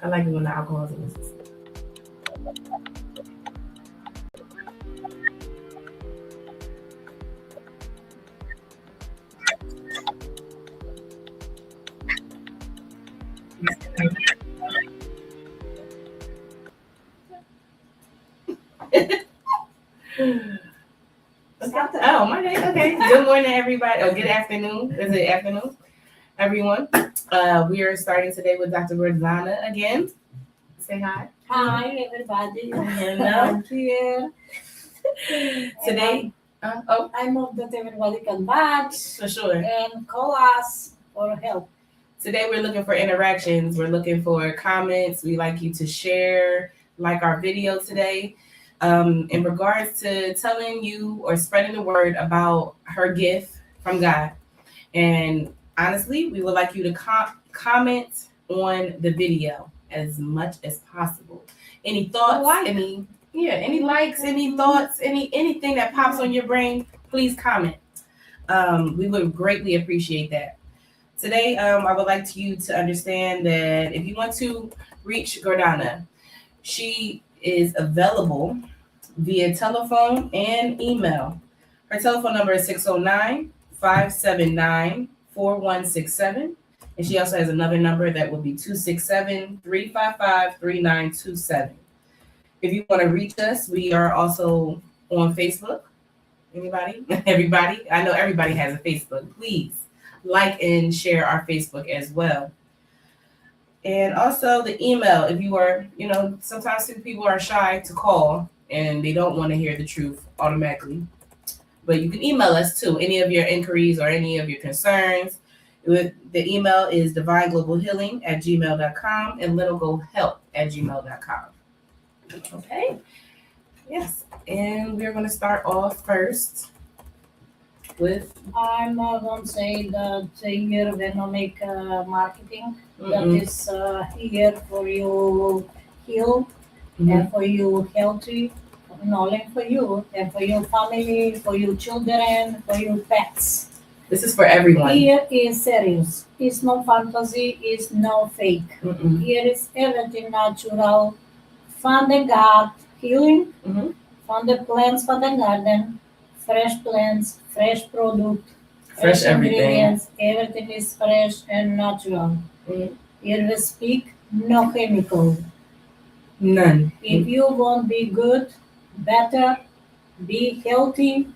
I like it when the alcohol is in the system. Oh, my day. Okay. Good morning, everybody. Or good afternoon. Is it afternoon? Everyone. We are starting today with Dr. Rosanna again. Say hi. Hi, everybody. Hello. Here. Today. I hope that everybody can watch For sure. and call us for help. Today we're looking for interactions. We're looking for comments. We like you to share, like our video today. In regards to telling you or spreading the word about her gift from God. And honestly, we would like you to comment on the video as much as possible. Any thoughts, any likes, any thoughts, anything that pops on your brain, please comment. We would greatly appreciate that. Today, I would like you to understand that if you want to reach Gordana, she is available via telephone and email. Her telephone number is 609-579-4167. And she also has another number that will be 267-355-3927. If you want to reach us, we are also on Facebook. Anybody? Everybody? I know everybody has a Facebook. Please like and share our Facebook as well. And also the email, if you are, sometimes people are shy to call and they don't want to hear the truth automatically. But you can email us too, any of your inquiries or any of your concerns. The email is divineglobalhealing@gmail.com and littlegohelp@gmail.com. Okay. Yes. And we're going to start off first with... I'm going to say that here Venomic Marketing, that is here for you heal and for you healthy, not only for you and for your family, for your children, for your pets. This is for everyone. Here is serious. It's no fantasy. It's no fake. Here is everything natural. From the God healing, from the plants from the garden, fresh plants, fresh product, fresh ingredients. Everything is fresh and natural. Here we speak no chemical. None. If you want to be good, better, be healthy,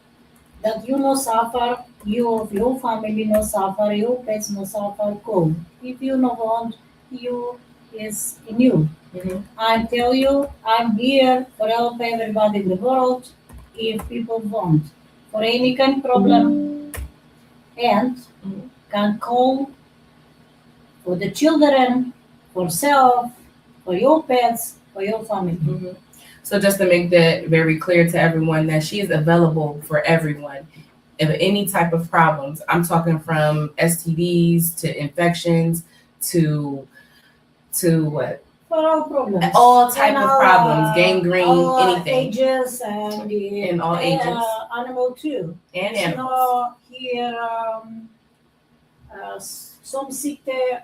that you no suffer, your family no suffer, your pets no suffer, cool. If you no want, you is in you. I tell you, I'm here for help everybody in the world if people want. For any kind of problem, and can call for the children, for self, for your pets, for your family. So just to make that very clear to everyone, that she is available for everyone. If any type of problems, I'm talking from STDs to infections to what? For all problems. All type of problems, gangrene, all anything. Ages and in all ages. Animal too. And it's animals. Not here some sick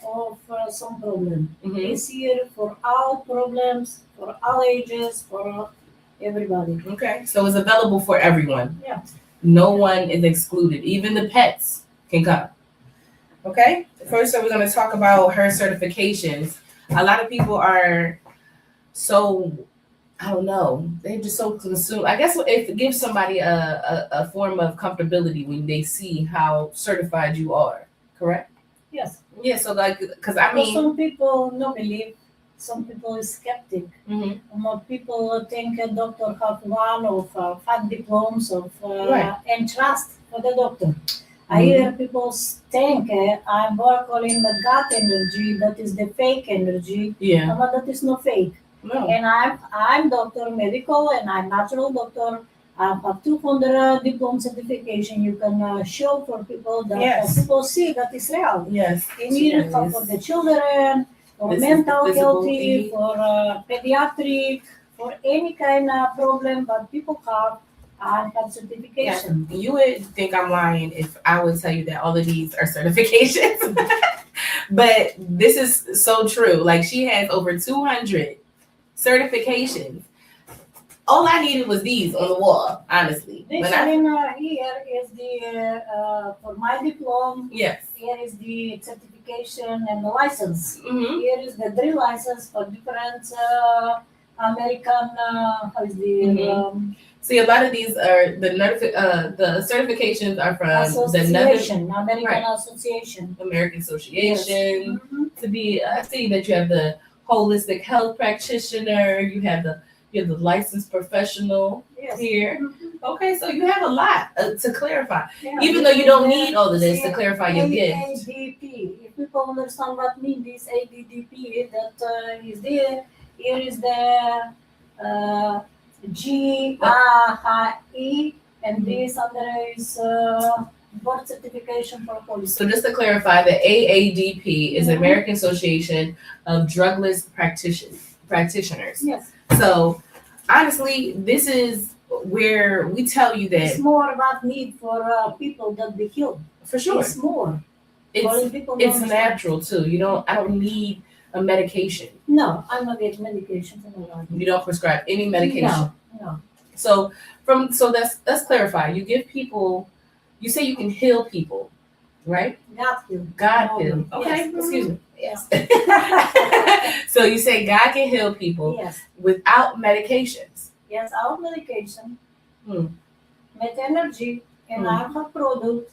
of some problem. It's here for all problems, for all ages, for everybody. Okay, so it's available for everyone. Yeah. No one is excluded. Even the pets can come. Okay? First, we're going to talk about her certifications. A lot of people are so, I don't know, they're just so consumed. I guess it gives somebody a form of comfortability when they see how certified you are, correct? Yes. Yeah, so because some people don't believe, some people is skeptic. More people think a doctor have one of 5 diplomas of and trust for the doctor. I hear people think I'm working in the gut energy, that is the fake energy. Yeah. But that is not fake. No. And I'm doctor medical and I'm natural doctor. I have 200 diploma certification. You can show for people that people see that is real. Yes. You need it for the children, for mental health, for pediatric, for any kind of problem that people have. I have certification. Yeah. You would think I'm lying if I would tell you that all of these are certifications. But this is so true. Like, she has over 200 certifications. All I needed was these on the wall, honestly. This here is the for my diploma. Yes. Here is the certification and the license. Mm-hmm. Here is the drill license for different American. How is the See, a lot of these are the certifications are from association, American right. Association. American Association. Yes. To be, I see that you have the holistic health practitioner. You have the licensed professional here. Mm-hmm. Okay, so you have a lot to clarify. Yeah, even though you don't need all of this to clarify your gift. ADDP. If people understand what means this ADDP, that is there. Here is the GAHE, and this other is birth certification for police. So just to clarify, the AADP is American Association of Drugless Practitioners. Yes. So honestly, this is where we tell you that it's more about need for people that be healed. For sure. It's more. It's natural too. I don't need a medication. No, I'm not getting medication from the You don't prescribe any medication. No. So let's clarify. You give people, you say you can heal people, right? God heal. Okay, yes. Excuse me. Yes. So you say God can heal people without medications. Yes, without medication. With energy and I have product.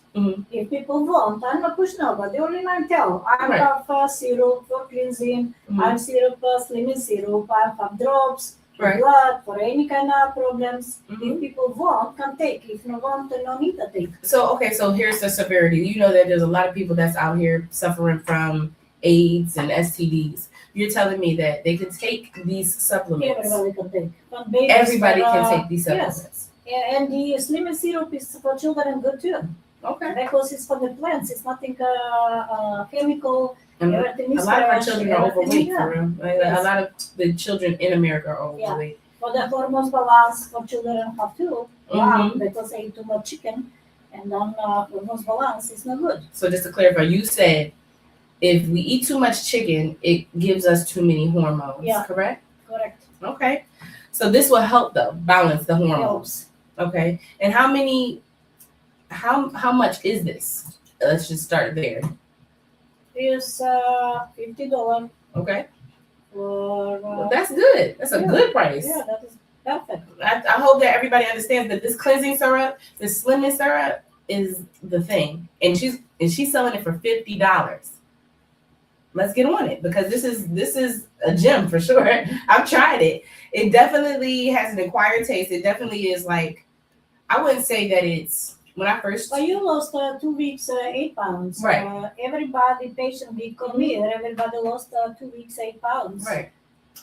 If people want, I'm not push nobody. Only I tell. I have syrup for cleansing. I have syrup, slimming syrup. I have drops. Blood for any kind of problems. If people want, can take. If no want, then no need to take. So here's the severity. You know that there's a lot of people that's out here suffering from AIDS and STDs. You're telling me that they can take these supplements. Everybody can take. Everybody can take these supplements. Yes. And the slimming syrup is for children good too. Okay. Because it's for the plants. It's nothing chemical. And a lot of our children are overweight, for real. A lot of the children in America are overweight. For the hormones balance, for children have too. Because they eat too much chicken, and then hormones balance is not good. So just to clarify, you said if we eat too much chicken, it gives us too many hormones. Yeah. Correct? Correct. Okay. So this will help though, balance the hormones. Okay. And how much is this? Let's just start there. Is $50. Okay. For that's good. That's a good price. Yeah, that is perfect. I hope that everybody understands that this cleansing syrup, this slimming syrup, is the thing, and she's selling it for $50. Let's get on it because this is a gem for sure. I've tried it. It definitely has an acquired taste. It definitely is like, I wouldn't say that it's. When I first... Well, you lost 2 weeks, 8 pounds. Right. Everybody, patient, we come here, everybody lost 2 weeks, 8 pounds. Right.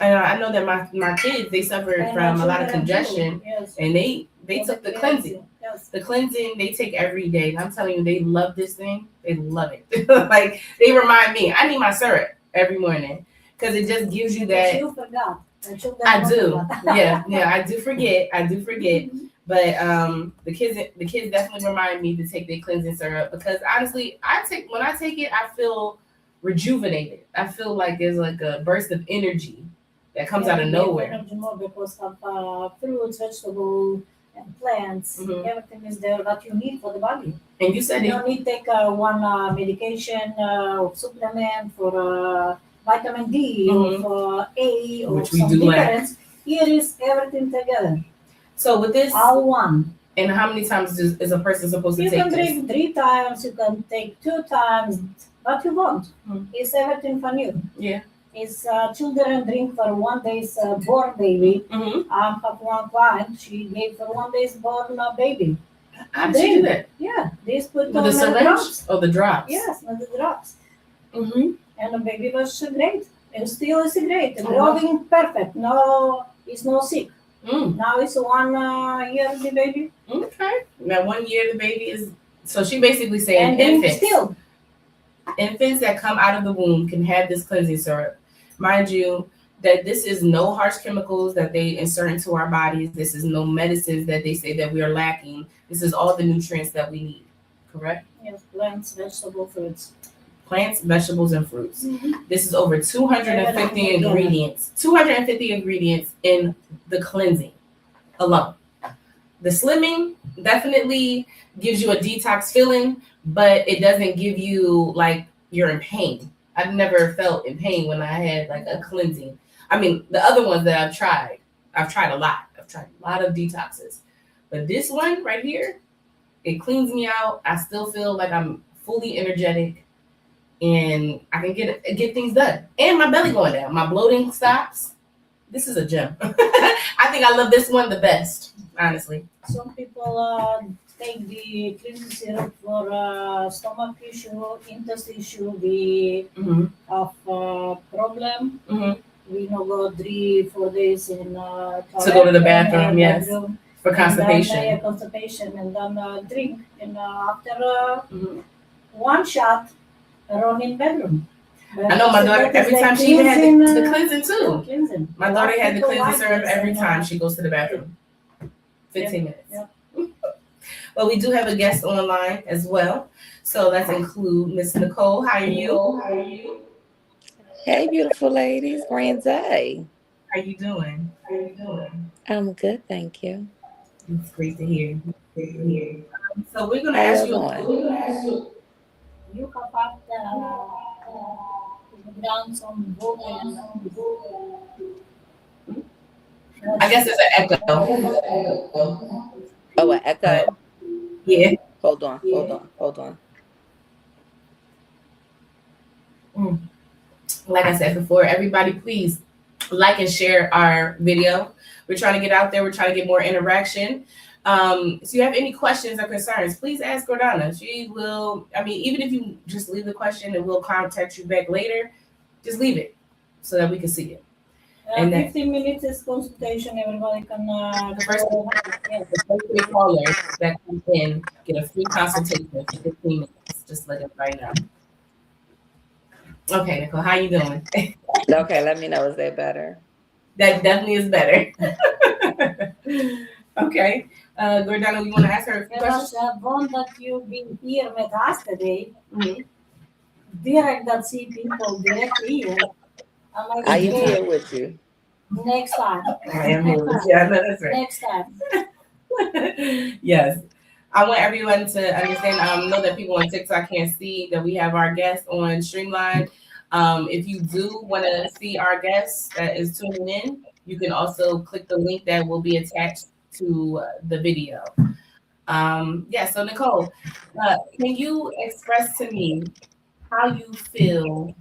And I know that my kids, they suffered from a lot of congestion. Yes. And they took the cleansing. Yes. The cleansing they take every day. And I'm telling you, they love this thing. They love it. Like, they remind me, I need my syrup every morning. Because it just gives you that... You forgot. I do. Yeah, I do forget. But the kids definitely remind me to take their cleansing syrup because honestly, when I take it, I feel rejuvenated. I feel like there's like a burst of energy that comes out of nowhere. Energy more because of fruits, vegetables, and plants. Everything is there that you need for the body. And you said you don't need to take one medication supplement for vitamin D or for A or which we some do difference. Here is everything together. So with this, all one. And how many times is a person supposed to take this? You can drink 3 times. You can take 2 times. What you want. It's everything for you. Yeah. It's children drink for 1 day's born baby. I have one client. She gave for 1 day's born baby. How did she do that? Yeah, they put with the syringe or the drops. Yes, with the drops. And the baby was great. And still is great. Growing perfect. No, it's no sick. Now it's 1 year the baby. Okay. Now 1 year the baby is. So she basically saying infants that come out of the womb can have this cleansing syrup. Mind you, that this is no harsh chemicals that they insert into our bodies. This is no medicines that they say that we are lacking. This is all the nutrients that we need. Correct? Yes, plants, vegetable, fruits. Plants, vegetables, and fruits. Mm-hmm. This is over 250 ingredients. 250 ingredients in the cleansing alone. The slimming definitely gives you a detox feeling, but it doesn't give you like you're in pain. I've never felt in pain when I had like a cleansing. I mean, the other ones that I've tried a lot. I've tried a lot of detoxes. But this one right here, it cleans me out. I still feel like I'm fully energetic and I can get things done. And my belly going down. My bloating stops. This is a gem. I think I love this one the best, honestly. Some people take the cleansing syrup for stomach issue, intestine issue, the of problem. We know go 3-4 days in toilet, to go to the bathroom, yes, bedroom, for constipation. And then, constipation, and then drink. And after one shot, run in bedroom. I know my daughter, every time she even had the cleansing too. Cleansing. My daughter had the cleansing syrup every time she goes to the bathroom. 15 minutes. Yep. Well, we do have a guest online as well. So let's include Miss Nicole. How are you? Hey, beautiful ladies. Grand day. How you doing? I'm good, thank you. It's great to hear. So we're gonna How ask y'all you. doing? You have down some book and I guess it's an echo. Oh, an echo? Yeah. Hold on. Like I said before, everybody please like and share our video. We're trying to get out there. We're trying to get more interaction. So you have any questions or concerns, please ask Gordana. She will, I mean, even if you just leave the question and we'll contact you back later, just leave it so that we can see it. And 15 minutes is consultation. Everybody can the first three callers that come in get a free consultation for 15 minutes. Just let everybody know. Okay, Nicole, how you doing? Okay, let me know. Is that better? That definitely is better. Okay. Gordana, you want to ask her a few questions? One that you've been here with us today. Direct that see people directly here. I am here with you. Next time. I am here with you. I know that's right. Next time. Yes. I want everyone to understand, know that people on TikTok can't see that we have our guests on Streamline. If you do want to see our guests that is tuning in, you can also click the link that will be attached to the video. So Nicole, can you express to me how you feel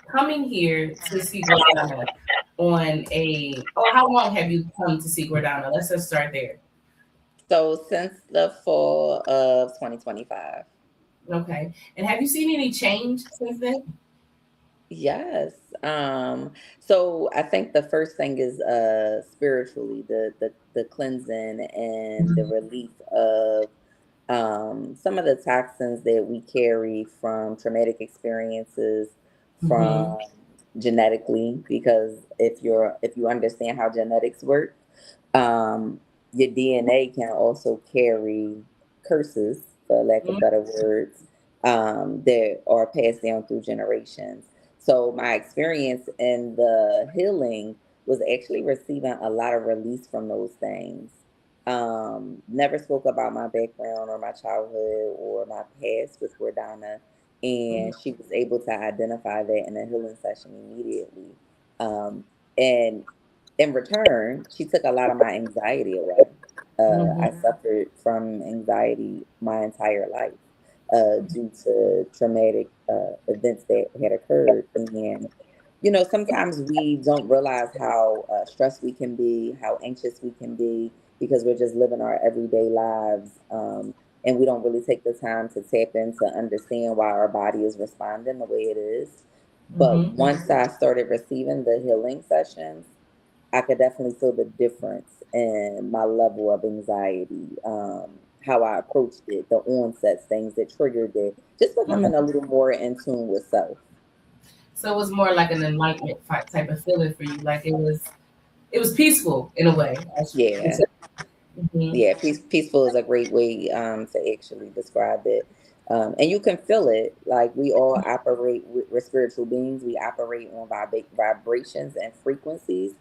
coming here to see Gordana or how long have you come to see Gordana? Let's just start there. So since the fall of 2025. Okay. And have you seen any change since then? Yes. So I think the first thing is spiritually, the cleansing and the release of some of the toxins that we carry from traumatic experiences, from genetically, because if you understand how genetics work, your DNA can also carry curses, for lack of better words, that are passed down through generations. So my experience in the healing was actually receiving a lot of release from those things. Never spoke about my background or my childhood or my past with Gordana, and she was able to identify that in a healing session immediately. And in return, she took a lot of my anxiety away. I suffered from anxiety my entire life due to traumatic events that had occurred. And, sometimes we don't realize how stressed we can be, how anxious we can be, because we're just living our everyday lives. And we don't really take the time to tap in to understand why our body is responding the way it is. But once I started receiving the healing sessions, I could definitely feel the difference in my level of anxiety, how I approached it, the onsets, things that triggered it, just becoming a little more in tune with self. So it was more like an enlightenment type of feeling for you. Like it was peaceful in a way. I should Yeah. say. Mhm. Yeah, peaceful is a great way to actually describe it. And you can feel it. Like we all operate, we're spiritual beings. We operate on vibrations and frequencies.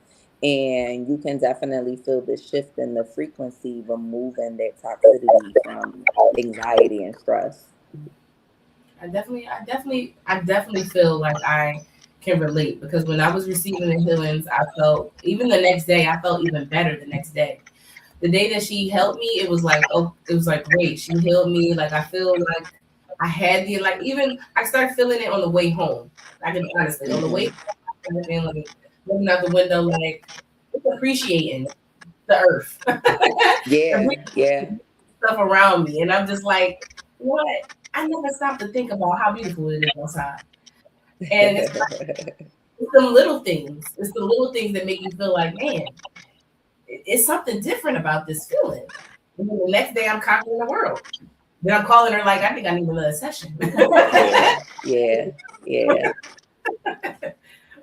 And you can definitely feel the shift in the frequency, removing that toxicity from anxiety and stress. I definitely feel like I can relate because when I was receiving the healings, I felt even the next day, I felt even better the next day. The day that she helped me, it was like, oh, it was like great. She healed me. Like I feel like I had the like even I started feeling it on the way home. I can honestly on the way Hmm. home, I started feeling like looking out the window, like it's appreciating the earth, Yeah, appreciating yeah. stuff around me, and I'm just like, what? I never stopped to think about how beautiful it is outside, and it's the little things. It's the little things that make you feel like, man, it's something different about this feeling. And then the next day, I'm conquering the world. Then I'm calling her like, I think I need another session. Yeah, yeah, yeah.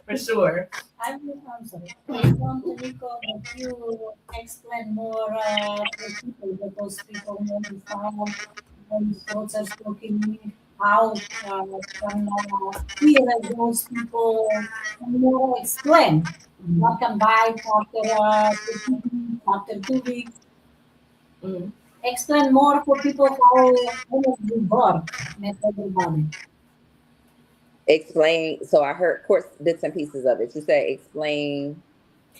For sure. I'm sorry. I want to recall that you explain more to people because people understand when thoughts are talking out can hear those people more explain. What can buy after 2 weeks, after 2 weeks. Mhm. Explain more for people how energy work with everybody. Explain. So I heard course bits and pieces of it. You said explain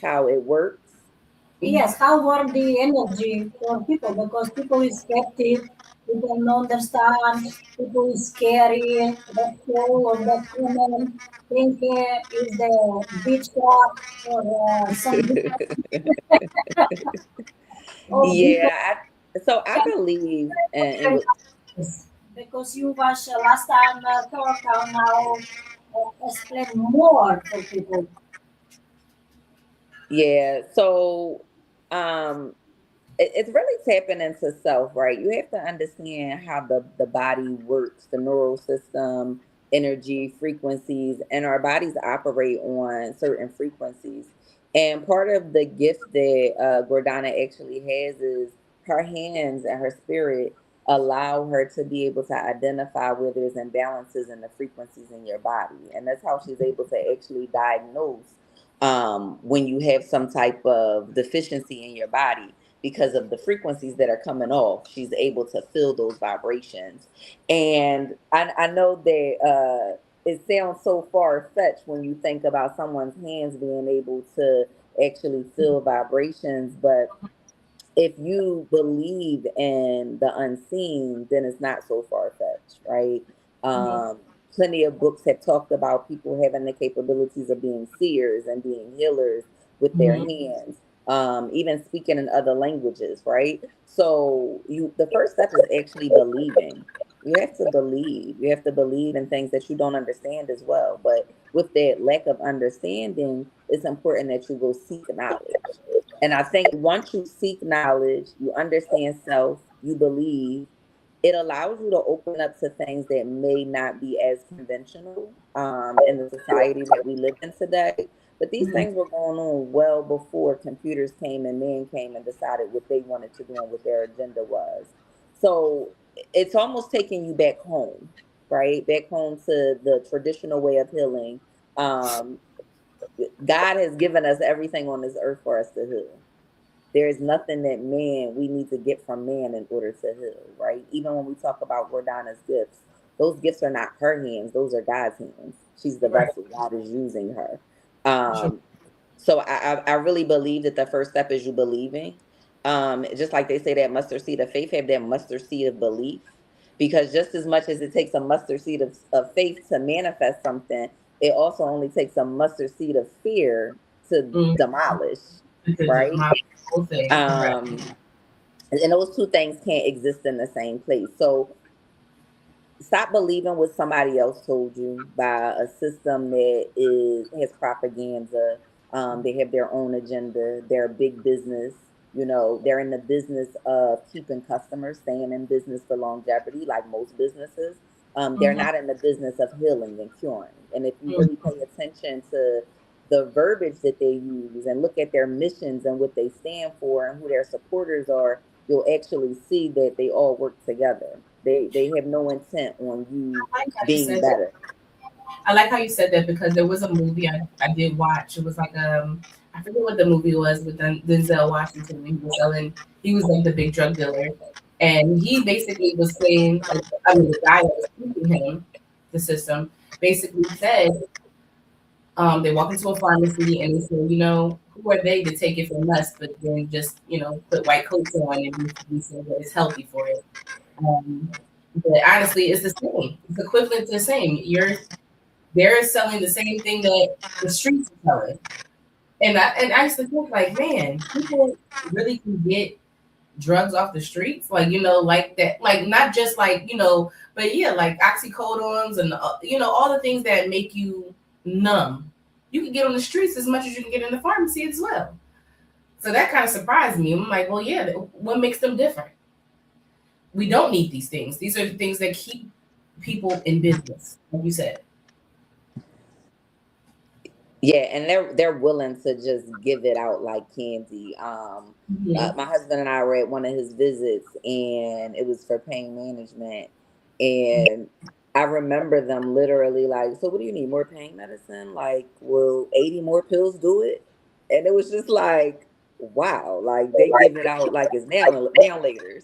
how it works. Yes, how work the energy for people because people is skeptic, people don't understand, people is scary, that show or that comment, think is the witchcraft or some or because Yeah, so I believe, and it was, because you was last time talk how now explain more for people. yeah. So, um, it's really tapping into self, right? You have to understand how the body works, the neural system, energy, frequencies, and our bodies operate on certain frequencies. And part of the gift that Gordana actually has is her hands and her spirit allow her to be able to identify where there's imbalances in the frequencies in your body. And that's how she's able to actually diagnose when you have some type of deficiency in your body because of the frequencies that are coming off. She's able to feel those vibrations. And I know that it sounds so far fetched when you think about someone's hands being able to actually feel vibrations, but if you believe in the unseen, then it's not so far fetched, right? Mhm. Plenty of books have talked about people having the capabilities of being seers and being healers with their Mhm. hands, even speaking in other languages, right? So the first step is actually believing. You have to believe. You have to believe in things that you don't understand as well. But with that lack of understanding, it's important that you go seek knowledge. And I think once you seek knowledge, you understand self, you believe, it allows you to open up to things that may not be as conventional in the society that we live in today. But these Mhm. things were going on well before computers came and man came and decided what they wanted to do and what their agenda was. So it's almost taking you back home, right? Back home to the traditional way of healing. Um, God has given us everything on this earth for us to heal. There is nothing that man we need to get from man in order to heal, right? Even when we talk about Gordana's gifts, those gifts are not her hands; those are God's hands. She's the Right. vessel. God is using her. For sure. So I really believe that the first step is you believing. Just like they say that mustard seed of faith, have that mustard seed of belief. Because just as much as it takes a mustard seed of faith to manifest something, it also only takes a mustard seed of fear to Mhm. demolish, Because of right? my whole thing. Correct. And those two things can't exist in the same place. So stop believing what somebody else told you by a system that is has propaganda. They have their own agenda. They're a big business. You know, they're in the business of keeping customers, staying in business for longevity, like most businesses. They're not in the business of healing and curing. And if you Mhm. really pay attention to the verbiage that they use and look at their missions and what they stand for and who their supporters are, you'll actually see that they all work together. They have no intent on you I like how you being said that. better. I like how you said that because there was a movie I did watch. It was like I forget what the movie was with Denzel Washington. He was like the big drug dealer, and he basically was saying like I mean the guy that was teaching him the system basically said they walk into a pharmacy and they say, you know, who are they to take it from us, but then just, you know, put white coats on and be saying that it's healthy for it. Um, but honestly, it's the same. It's equivalent to the same. They're selling the same thing that the streets are selling. And I used to think like, man, people really can get drugs off the streets, like you know, like that, like not just like you know, but yeah, like oxycodones and you know all the things that make you numb. You can get on the streets as much as you can get in the pharmacy as well. So that kind of surprised me. I'm like, well, yeah, what makes them different? We don't need these things. These are the things that keep people in business, like you said. Yeah, and they're willing to just give it out like candy. Mhm. My husband and I were at one of his visits, and it was for pain management. And I remember them literally like, "So, what do you need? More pain medicine? Like, will 80 more pills do it?" And it was just like, wow, like they give it out like it's now laters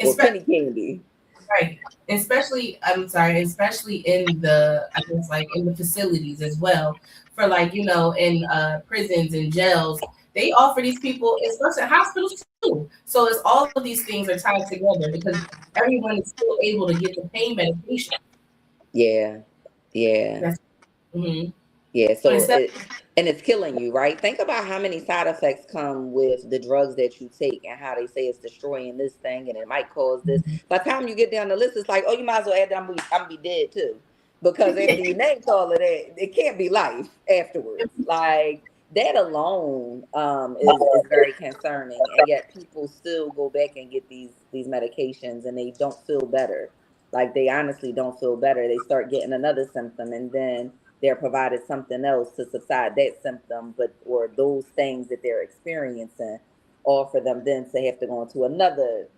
or Espe- penny candy. Right. Especially, I'm sorry, especially in the, I guess, like in the facilities as well. For like, you know, in prisons and jails, they offer these people, especially hospitals too. So it's all of these things are tied together because everyone is still able to get the pain medication. Yeah, yeah. That's mhm. Yeah, But so instead, and it's killing you, right? Think about how many side effects come with the drugs that you take and how they say it's destroying this thing and it might cause this. By the time you get down the list, it's like, oh, you might as well add that I'm gonna be dead too. Because after you name all of that, it can't be life afterwards. Like that alone is very concerning. And yet people still go back and get these medications and they don't feel better. Like they honestly don't feel better. They start getting another symptom and then they're provided something else to subside that symptom, but or those things that they're experiencing, all for them then to have to go into another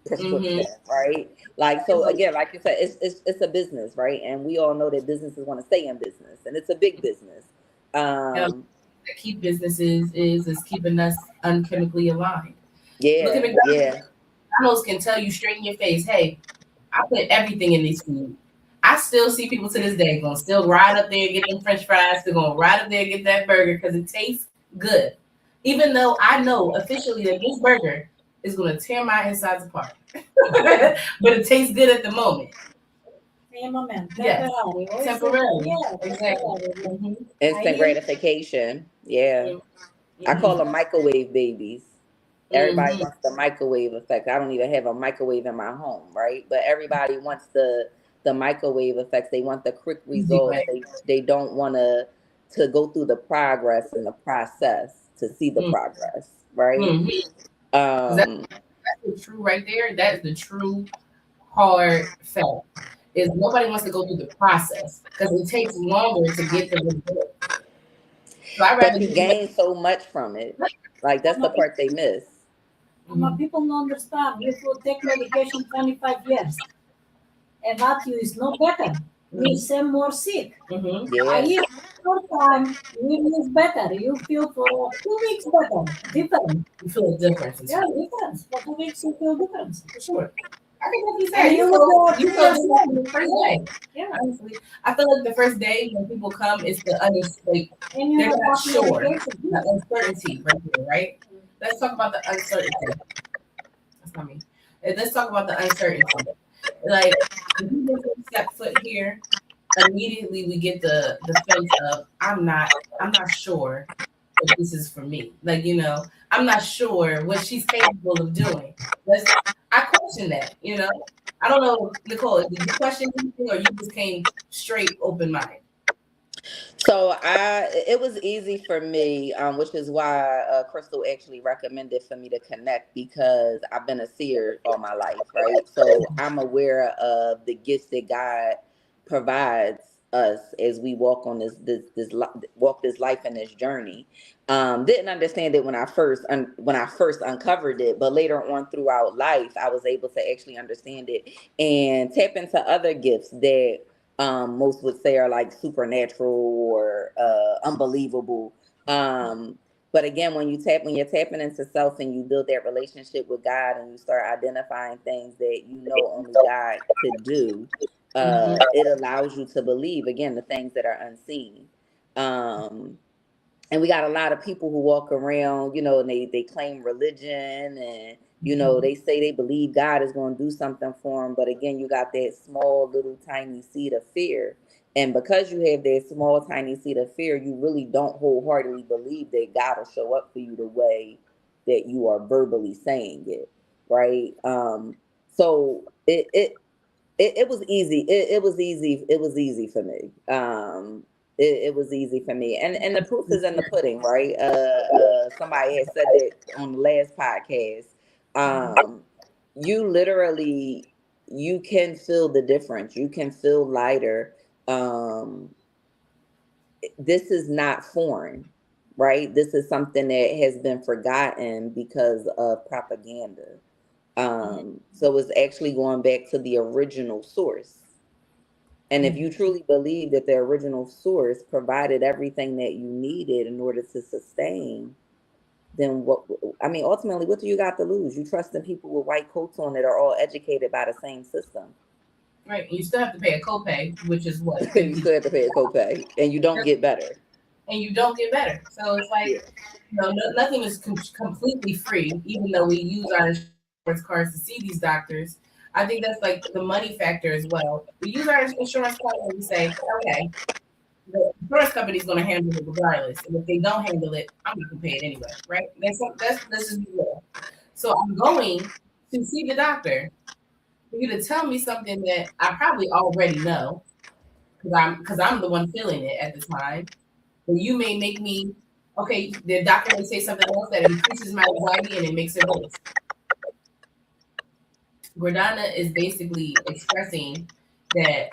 mhm. prescription, right? Like so again, like you said, it's a business, right? And we all know that businesses want to stay in business, and it's a big business. And Um, that keep businesses is keeping us unchemically aligned. Look at yeah, McDonald's. yeah, McDonald's can tell you straight in your face, hey, I put everything in this food. I still see people to this day gonna still ride up there and get them French fries. They're gonna ride up there and get that burger because it tastes good. Even though I know officially that this burger is gonna tear my insides apart. But it tastes good at the moment. In a moment, Yes. temporary. Temporarily. Yeah, Exactly. temporary. Like, Hmm. I instant eat, gratification. Yeah, I call Hmm. them microwave babies. Everybody Hmm. wants the microwave effect. I don't even have a microwave in my home, right? But everybody wants the microwave effects. They want the quick Easy results. way. They don't want to go through the progress and the process to see the Mm-hmm. progress, right? Because Um, that's the true right there. That is the true hard fact. Is nobody wants to go through the process because it takes longer to get the result. So I'd but rather you get the gain so much from it. Like that's I'm the a, part they miss. Mhm. people don't understand. If you take medication 25 years, and that you is no better, you Mhm. seem more sick. Mhm. I Yeah, eat short time, you is better. You feel for 2 weeks better. Different. You feel a difference in Yeah, 2 weeks difference. For 2 weeks you feel difference. for sure. I think like you said, And you look you 3 feel years different from then. the first Yeah, day. yeah. Honestly, I feel like the first day when people come, it's the like And you they're have not that sure, medication. the uncertainty right there, right? Let's talk about the uncertainty. That's not me. Let's talk about the uncertainty. Like if you just step foot here, immediately we get the sense of I'm not sure if this is for me. Like, you know, I'm not sure what she's capable of doing. I question that, you know. I don't know, Nicole, did you question anything or you just came straight open minded? So it was easy for me, which is why Crystal actually recommended for me to connect, because I've been a seer all my life, right? So I'm aware of the gifts that God provides us as we walk on walk this life and this journey. Didn't understand it when when I first uncovered it, but later on throughout life, I was able to actually understand it and tap into other gifts that most would say are like supernatural or unbelievable. But again, when you're tapping into self and you build that relationship with God and you start identifying things that you know only God could do, it allows you to believe again the things that are unseen. Um, and we got a lot of people who walk around, and they claim religion, and they say they believe God is going to do something for them, but again, you got that small little tiny seed of fear. And because you have that small tiny seed of fear, you really don't wholeheartedly believe that God will show up for you the way that you are verbally saying it, right? So it was easy. It was easy. It was easy for me. It was easy for me. And the proof is in the pudding, right? Somebody had said that on the last podcast. You literally, you can feel the difference. You can feel lighter. This is not foreign, right? This is something that has been forgotten because of propaganda. So it's actually going back to the original source. And if you truly believe that the original source provided everything that you needed in order to sustain, then ultimately, what do you got to lose? You trust in people with white coats on that are all educated by the same system. Right. You still have to pay a copay, which is what? You still have to pay a copay, and you don't get better. And you don't get better. So it's like, nothing is completely free, even though we use our insurance cards to see these doctors. I think that's like the money factor as well. We use our insurance card and we say, okay, the insurance company is going to handle it regardless. And if they don't handle it, I'm going to pay it anyway, right? That's just real. So I'm going to see the doctor for you to tell me something that I probably already know because I'm the one feeling it at the time. But you may make me, okay, the doctor may say something else that increases my anxiety and it makes it worse. Gordana is basically expressing that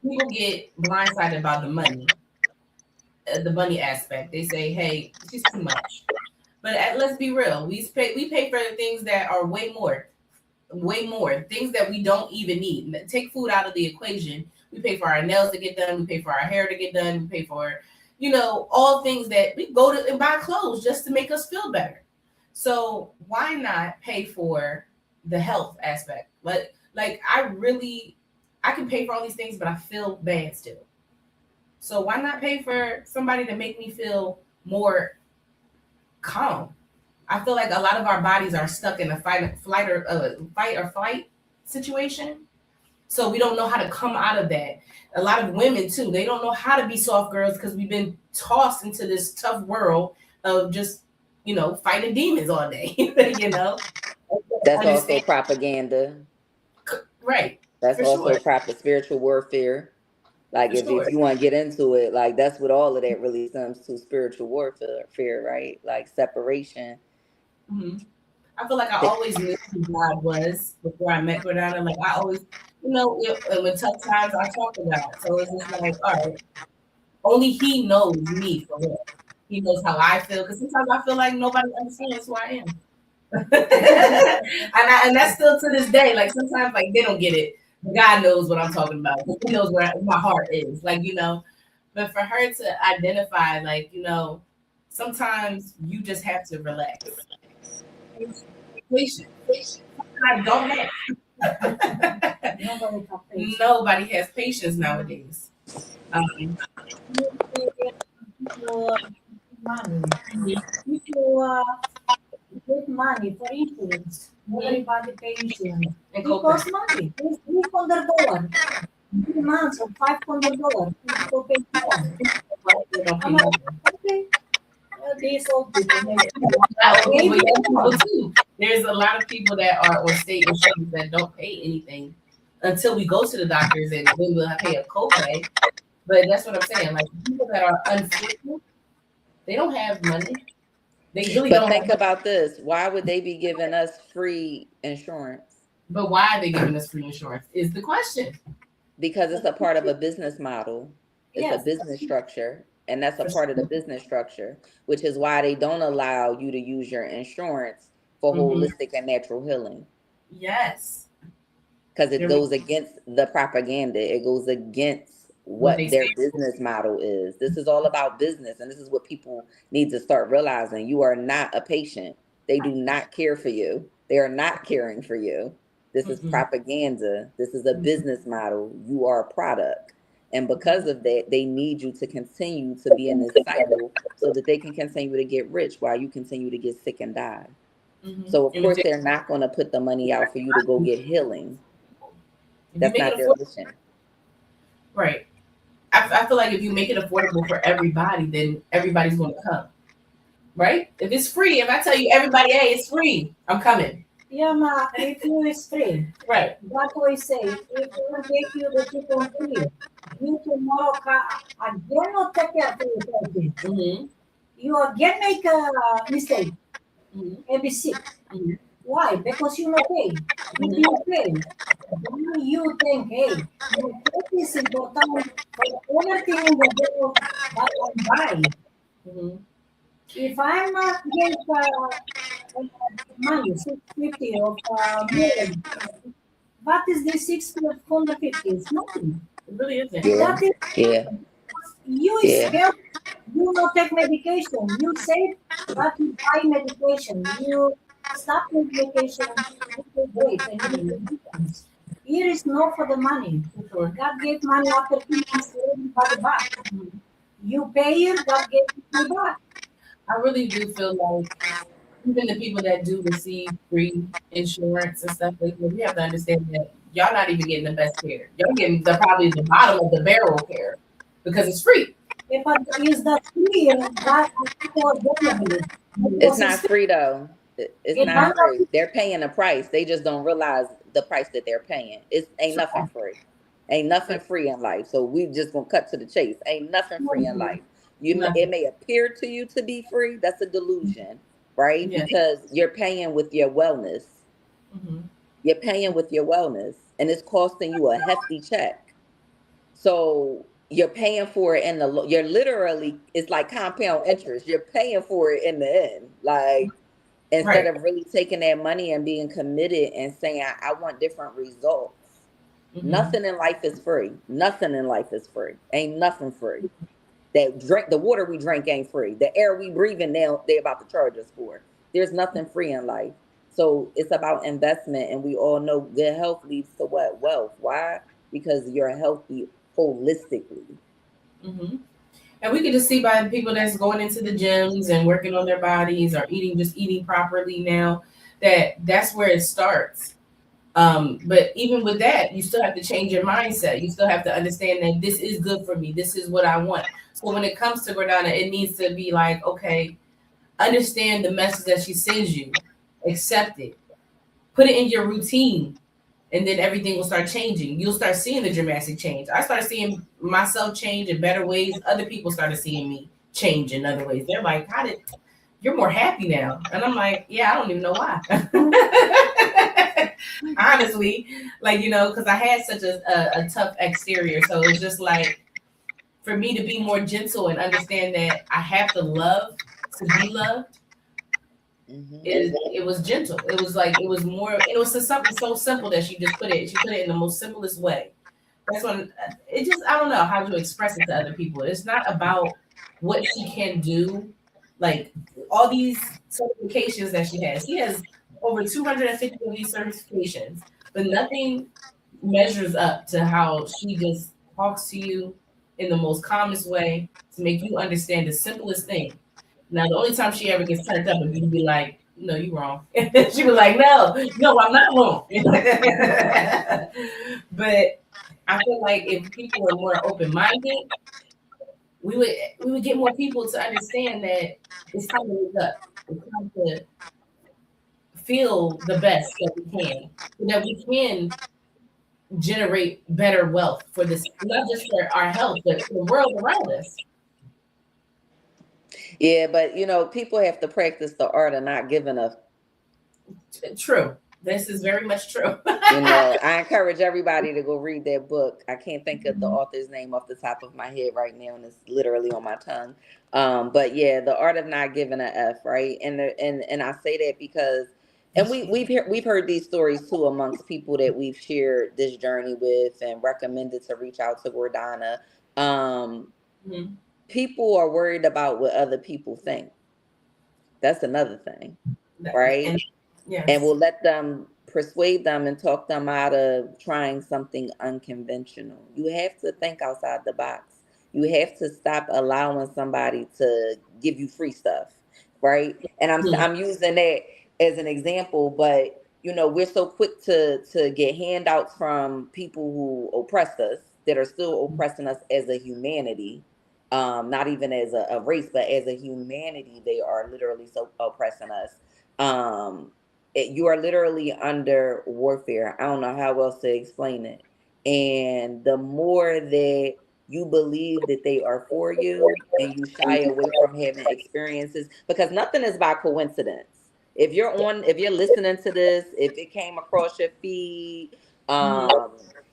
people get blindsided about the money aspect. They say, hey, she's too much. But let's be real. We pay for things that are way more, things that we don't even need. Take food out of the equation. We pay for our nails to get done. We pay for our hair to get done. We pay for, all things that we go to and buy clothes just to make us feel better. So why not pay for the health aspect? Like I can pay for all these things, but I feel bad still. So why not pay for somebody to make me feel more calm? I feel like a lot of our bodies are stuck in a fight or flight situation. So we don't know how to come out of that. A lot of women too, they don't know how to be soft girls because we've been tossed into this tough world of just, fighting demons all day. That's also propaganda. Right. That's also proper spiritual warfare. Like if you want to get into it, like that's what all of that really stems to, spiritual warfare, right? Like separation. Mm-hmm. I feel like I always knew who God was before I met Gordana. Like I always, when tough times I talk to God. So it's just like, all right, only He knows me for real. He knows how I feel. Because sometimes I feel like nobody understands who I am. and that's still to this day. Like sometimes like they don't get it. But God knows what I'm talking about. He knows where my heart is. Like, but for her to identify, like, sometimes you just have to relax. Patience. I don't have. Nobody has patience nowadays. People get money for insurance. Everybody pay insurance. It costs money. It's $300. 3 months of $500. People pay more. Okay. These old people. There's a lot of people that are on state insurance that don't pay anything until we go to the doctors and then we'll pay a copay. But that's what I'm saying. Like people that are unfortunate, they don't have money. They really But don't think have money. about this. Why would they be giving us free insurance? But why are they giving us free insurance is the question. Because it's a part of a business model. It's a Yes, business structure. And that's a For part of the sure. business structure, which is why they don't allow you to use your insurance for Hmm. holistic and natural healing. Yes. Because it They're goes against the propaganda. It goes against what they what their say. business model is. This is all about business. And this is what people need to start realizing. You are not a patient. They do not care for you. They are not caring for you. This is Mm-mm. propaganda. This is a business model. You are a product. And because of that, they need you to continue to be in this cycle so that they can continue to get rich while you continue to get sick and die. Mm-hmm. So, of And if course, they're not going to put the money out for you to go get healing. you That's make it not their affordable, mission. right? I feel like if you make it affordable for everybody, then everybody's going to come, right? If it's free, if I tell you everybody, hey, it's free, I'm coming, yeah, ma, if you is free, right? that way say, if you will take you the people free, you tomorrow again not take care of you. Mm-hmm. You again make a mistake Mm-hmm. and be sick. Mm-hmm. Why? Because you not pay. If Mm-hmm. you pay, then you think, hey, my faith is important for everything in the world that I buy. Mm-hmm. If I'm get uh, money, 650 of more, what is this 650? It's nothing. It really isn't. Yeah, That is, yeah, you is yeah. health. You not take medication. You save, but you buy medication. You stop medication. You take break and you take vitamins. Here is no for the money. For sure. God gave money after 2 months to everybody back. Mhm. You pay it, God gave you back. I really do feel like even the people that do receive free insurance and stuff like that, we have to understand that y'all not even getting the best care. Y'all getting probably the bottom of the barrel care because it's free. If I use that fear, that people are vulnerable It's because it's not free. free though. It's It not might not free. They're paying a price. They just don't realize the price that they're paying. It's ain't So, nothing free. Ain't nothing free in life. So we just gonna cut to the chase. Ain't nothing free in mhm, life. It nothing. may appear to you to be free. That's a delusion, right? Yeah. Because you're paying with your wellness. Hmm. You're paying with your wellness, and it's costing you a hefty check. So you're paying for it in you're literally, it's like compound interest. You're paying for it in the end. Like instead Right. of really taking that money and being committed and saying, I want different results. Hmm. Nothing in life is free. Nothing in life is free. Ain't nothing free. That drink, the water we drink ain't free. The air we breathe in now, they about to charge us for. There's nothing free in life. So it's about investment, and we all know good health leads to what? Wealth. Why? Because you're healthy holistically. Hmm. And we can just see by the people that's going into the gyms and working on their bodies or eating properly now that that's where it starts. But even with that, you still have to change your mindset. You still have to understand that this is good for me. This is what I want. So when it comes to Gordana, it needs to be like, okay, understand the message that she sends you, accept it, put it in your routine, and then everything will start changing. You'll start seeing the dramatic change. I started seeing myself change in better ways. Other people started seeing me change in other ways. They're like, how did you're more happy now? And I'm like, yeah, I don't even know why. Honestly, like, because I had such a tough exterior. So it's just like for me to be more gentle and understand that I have to love to be loved. Hmm. It was gentle. It was like it was more. It was just something so simple that she just put it. She put it in the most simplest way. That's when it just I don't know how to express it to other people. It's not about what she can do, like all these certifications that she has. She has over 250 of these certifications, but nothing measures up to how she just talks to you in the most calmest way to make you understand the simplest thing. Now, the only time she ever gets turned up is you be like, "No, you wrong." She was like, "No, no, I'm not wrong." But I feel like if people were more open minded, we would get more people to understand that it's time to wake up. It's time to feel the best that we can, so that we can generate better wealth for this, not just for our health, but for the world around us. Yeah, but people have to practice the art of not giving a. True. This is very much true. I encourage everybody to go read that book. I can't think of the author's name off the top of my head right now, and it's literally on my tongue. But yeah, the art of not giving a F, right? And I say that because, and we've heard these stories too amongst people that we've shared this journey with and recommended to reach out to Gordana. Mhm. People are worried about what other people think. That's another thing, right? And yes. And we'll let them persuade them and talk them out of trying something unconventional. You have to think outside the box. You have to stop allowing somebody to give you free stuff, right? And I'm using that as an example, but we're so quick to get handouts from people who oppressed us, that are still oppressing us as a humanity. Not even as a race, but as a humanity, they are literally so oppressing us. You are literally under warfare. I don't know how else to explain it. And the more that you believe that they are for you, and you shy away from having experiences, because nothing is by coincidence. If you're listening to this, if it came across your feed,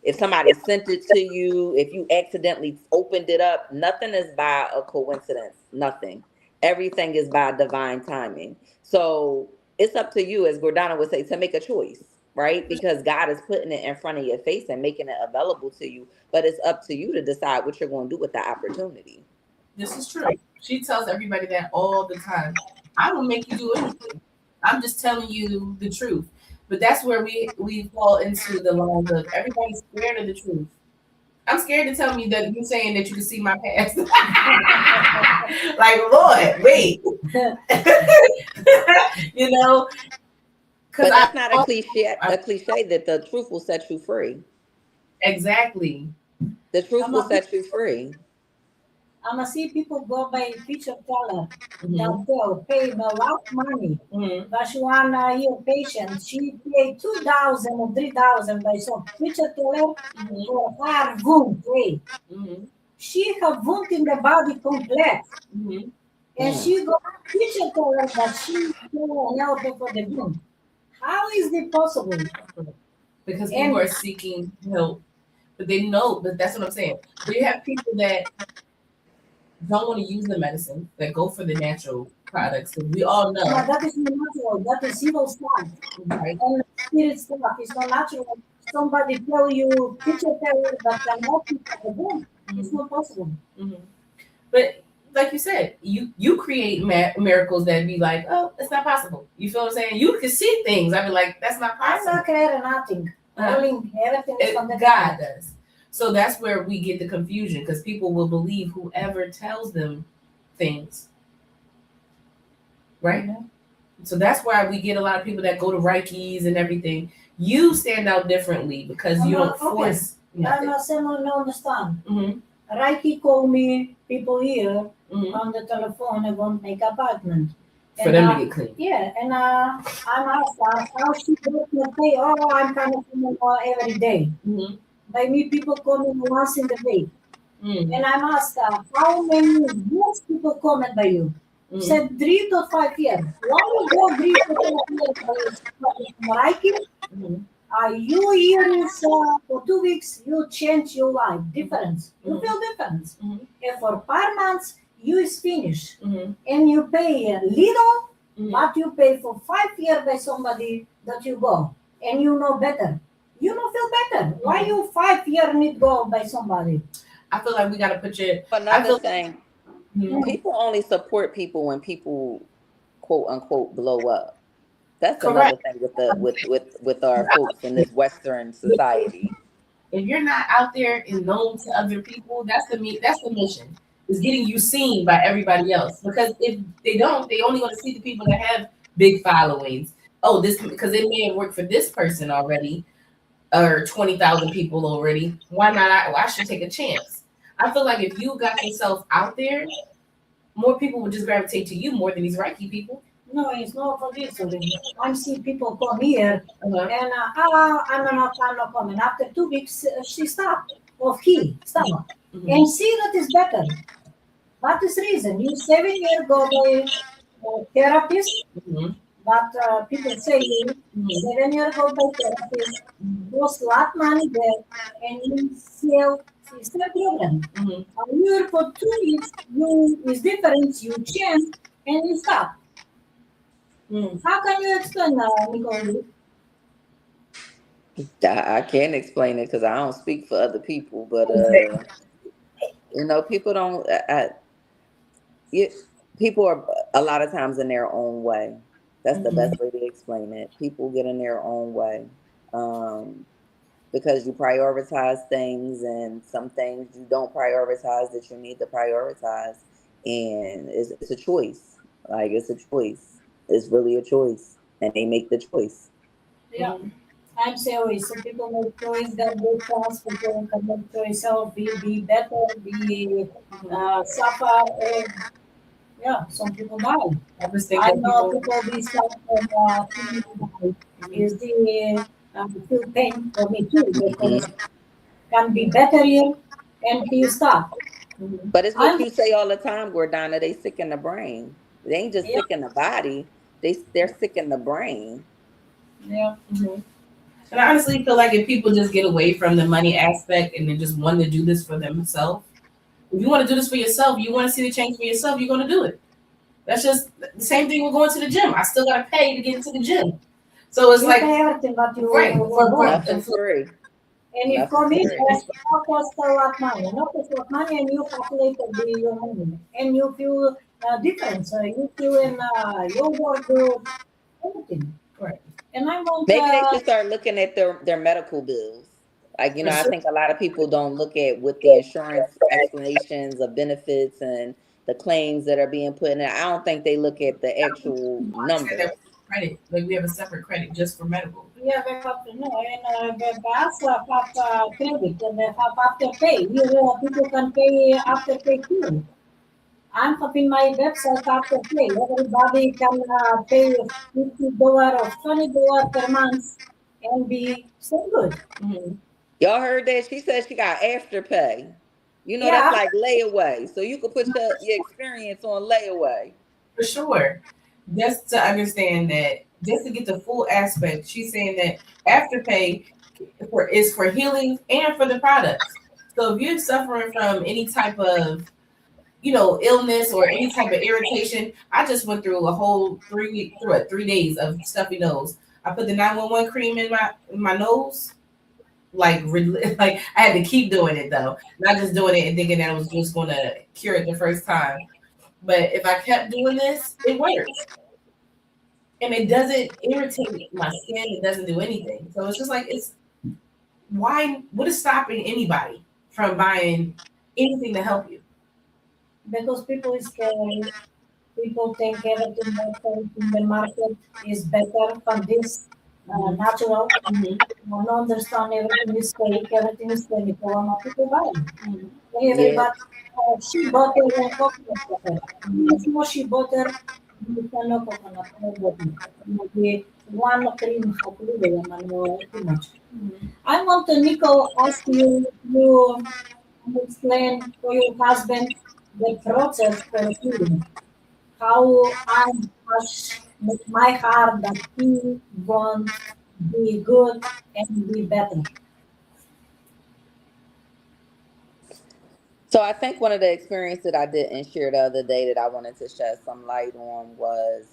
if somebody sent it to you, if you accidentally opened it up, nothing is by a coincidence. Nothing. Everything is by divine timing. So it's up to you, as Gordana would say, to make a choice, right? Because God is putting it in front of your face and making it available to you. But it's up to you to decide what you're going to do with the opportunity. This is true. She tells everybody that all the time. I don't make you do anything. I'm just telling you the truth. But that's where we fall into the lines of everybody's scared of the truth. I'm scared to tell me that you're saying that you can see my past. Like, Lord, wait. But that's not a cliche that the truth will set you free. Exactly. The truth will set you free. I'm see people go by picture teller. That they'll pay a lot of money. But she wanna hear patient. She paid 2,000 or 3,000 by some picture teller for her wound. She have wound in the body complete. And she got picture teller that she can help her for the wound. How is it possible? Because people are seeking help, but they know. But that's what I'm saying. So you have people that don't want to use the medicine, that go for the natural products. Because we all know that is not natural. That is evil stuff. Right. And spirit stuff is not natural. Somebody tell you picture teller that can help you for the wound. It's not possible. But like you said, you create miracles that be like, oh, it's not possible. You feel what I'm saying? You can see things. I be like, that's not possible. I'm not creating nothing. Everything is from the God does. So that's where we get the confusion, because people will believe whoever tells them things. Right? So that's why we get a lot of people that go to Reikis and everything. You stand out differently because you don't force nothing. I'm someone understand. Reiki call me people here on the telephone and want make appointment. For them to get clean. Yeah, and I'm asked her how she does not pay. Oh, I'm coming every day. By me, people coming once in the week. And I'm asked her how many years people come by you. Said 3 to 5 years. Why you go 3 to 5 years by Reiki? You here is for 2 weeks, you change your life, difference. You feel difference. And for 5 months, you is finished. And you pay a little, but you pay for 5 years by somebody that you go. And you know better. You don't feel better. Why you 5 years need go by somebody? I feel like we got to put your... Another thing, people only support people when people, quote unquote, blow up. That's another thing with our folks in this Western society. If you're not out there and known to other people, that's the mission. Is getting you seen by everybody else. Because if they don't, they only want to see the people that have big followings. Oh, this because it may have worked for this person already, or 20,000 people already. Why not? I should take a chance. I feel like if you got yourself out there, more people would just gravitate to you more than these Reiki people. No, it's not for this reason. I see people come here Uh-huh. and I'm not coming. After 2 weeks, she stopped or he stopped Mm-hmm. and see that is better. What is reason? You 7 years go by therapist, Mm-hmm. but people say you Mm-hmm. 7 years go by therapist, cost lot money there, and you still problem. Mm-hmm. A year for 2 weeks, you is different. You change and you stop. Mm-hmm. How can you explain, Nicole? I can't explain it because I don't speak for other people, but people don't. You, people are a lot of times in their own way. That's the Mm-hmm. best way to explain it. People get in their own way um, because you prioritize things, and some things you don't prioritize that you need to prioritize, and it's a choice. Like it's a choice. It's really a choice, and they make the choice. Yeah, I'm sorry. Some people make choice that they trust, people can make choice of be better, be suffer, or yeah, some people die. I just think I that know people. people be suffer feeling die Mhm. is the feel pain for me too Hmm. because can be better here and he stop. Mhm. But it's what I'm you say all the time, Gordana. They sick in the brain. They ain't just yeah, sick in the body. They're sick in the brain. yeah. Mhm. And I honestly feel like if people just get away from the money aspect and then just want to do this for themselves, if you want to do this for yourself, you want to see the change for yourself, you're going to do it. That's just the same thing with going to the gym. I still got to pay to get into the gym. So it's You like, pay everything what you right, want. Nothing's free. And if Nothing's for me, free. that's not cost a lot money, not cost a lot money, and you calculate your money, and you feel difference. You feel in your work good, everything. right, And I want Maybe they should start looking at their medical bills. Like, for I sure. think a lot of people don't look at what the insurance explanations of benefits and the claims that are being put in there. I don't think they look at the actual People understand numbers. that credit, like we have a separate credit just for medical. yeah, we have to know, and we also have credit, and we have after pay. Here, people can pay after pay too. I'm having my website after pay. Everybody can pay $50 or $20 per month and be so good. Mm-hmm. Y'all heard that? She said she got afterpay. That's Yeah, like layaway. So you could put your experience on layaway. For sure. Just to understand that, just to get the full aspect, she's saying that afterpay is for healing and for the products. So if you're suffering from any type of, illness or any type of irritation, I just went through a whole 3 week through it, 3 days of stuffy nose. I put the 911 cream in my nose. Like, like I had to keep doing it though, not just doing it and thinking that I was just going to cure it the first time. But if I kept doing this, it works. And it doesn't irritate my skin. It doesn't do anything. So it's just like, what is stopping anybody from buying anything to help you? because people is scared. People think everything that sells in the market is better from this Hmm. natural. Hmm. Don't understand everything is fake, everything is chemical, and people buy it. Hmm. Yeah. Everybody, she butter and coconut butter. It's more she butter, you can no coconut, no butter. Maybe one cream for little and no too much. Hmm. I want to, Nico, ask you explain for your husband the process for healing. How I touch with my heart that he wants be good and be better. So I think one of the experiences that I didn't share the other day that I wanted to shed some light on was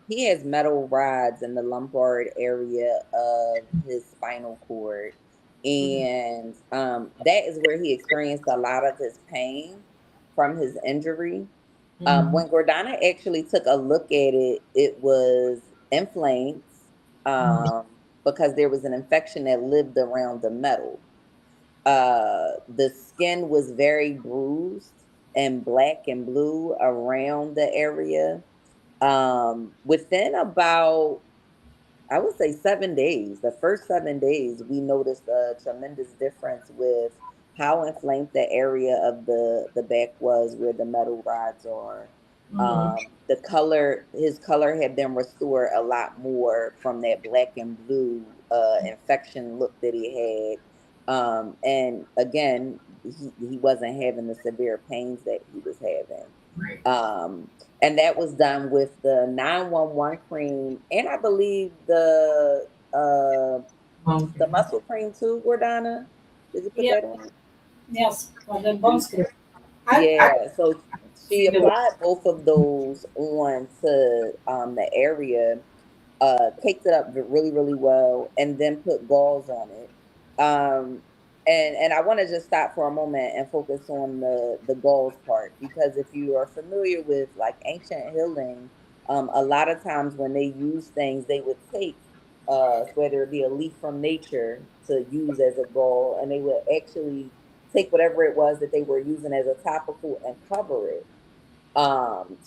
he has metal rods in the lumbar area of his spinal cord. And that is where he experienced a lot of his pain from his injury. Hmm. When Gordana actually took a look at it, it was inflamed because there was an infection that lived around the metal. The skin was very bruised and black and blue around the area. Within about, I would say, 7 days, the first 7 days, we noticed a tremendous difference with how inflamed the area of the back was where the metal rods are. Mm-hmm. His color had been restored a lot more from that black and blue infection look that he had. And again, he wasn't having the severe pains that he was having. Right. Um, and that was done with the 911 cream, and I believe the Okay. muscle cream too, Gordana. Did you put Yeah, that on? yes, for the bone script. I Yeah, so she see the applied both of those on to the area, caked it up really, really well, and then put gauze on it. Um, and I want to just stop for a moment and focus on the gauze part, because if you are familiar with like ancient healing, a lot of times when they use things, they would take whether it be a leaf from nature to use as a gauze, and they would actually take whatever it was that they were using as a topical and cover it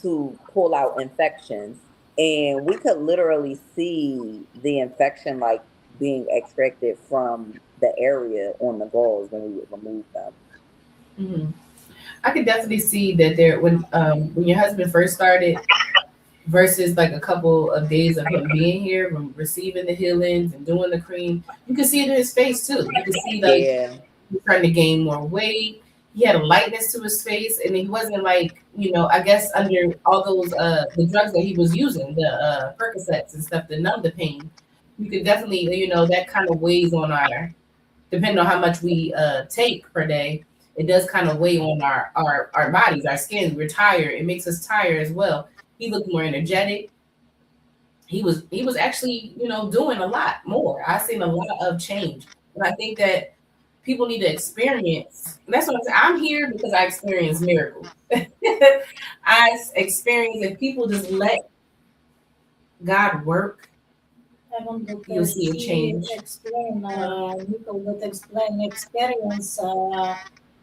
to pull out infections. And we could literally see the infection like being extracted from the area on the gauze when we would remove them. mhm. I could definitely see that there when your husband first started versus like a couple of days of him being here, from receiving the healings and doing the cream, you could see it in his face too. You could see like Yeah, he's trying to gain more weight. He had a lightness to his face, and he wasn't like, I guess under all those the drugs that he was using, the Percocets and stuff to numb the pain. You could definitely, that kind of weighs on our, depending on how much we take per day. It does kind of weigh on our bodies, our skin. We're tired. It makes us tired as well. He looked more energetic. He was actually, doing a lot more. I seen a lot of change, and I think that people need to experience. That's what I'm saying. I'm here because I experience miracles. I experience, if people just let God work, Even you'll because see a she change. explained, little bit explain experience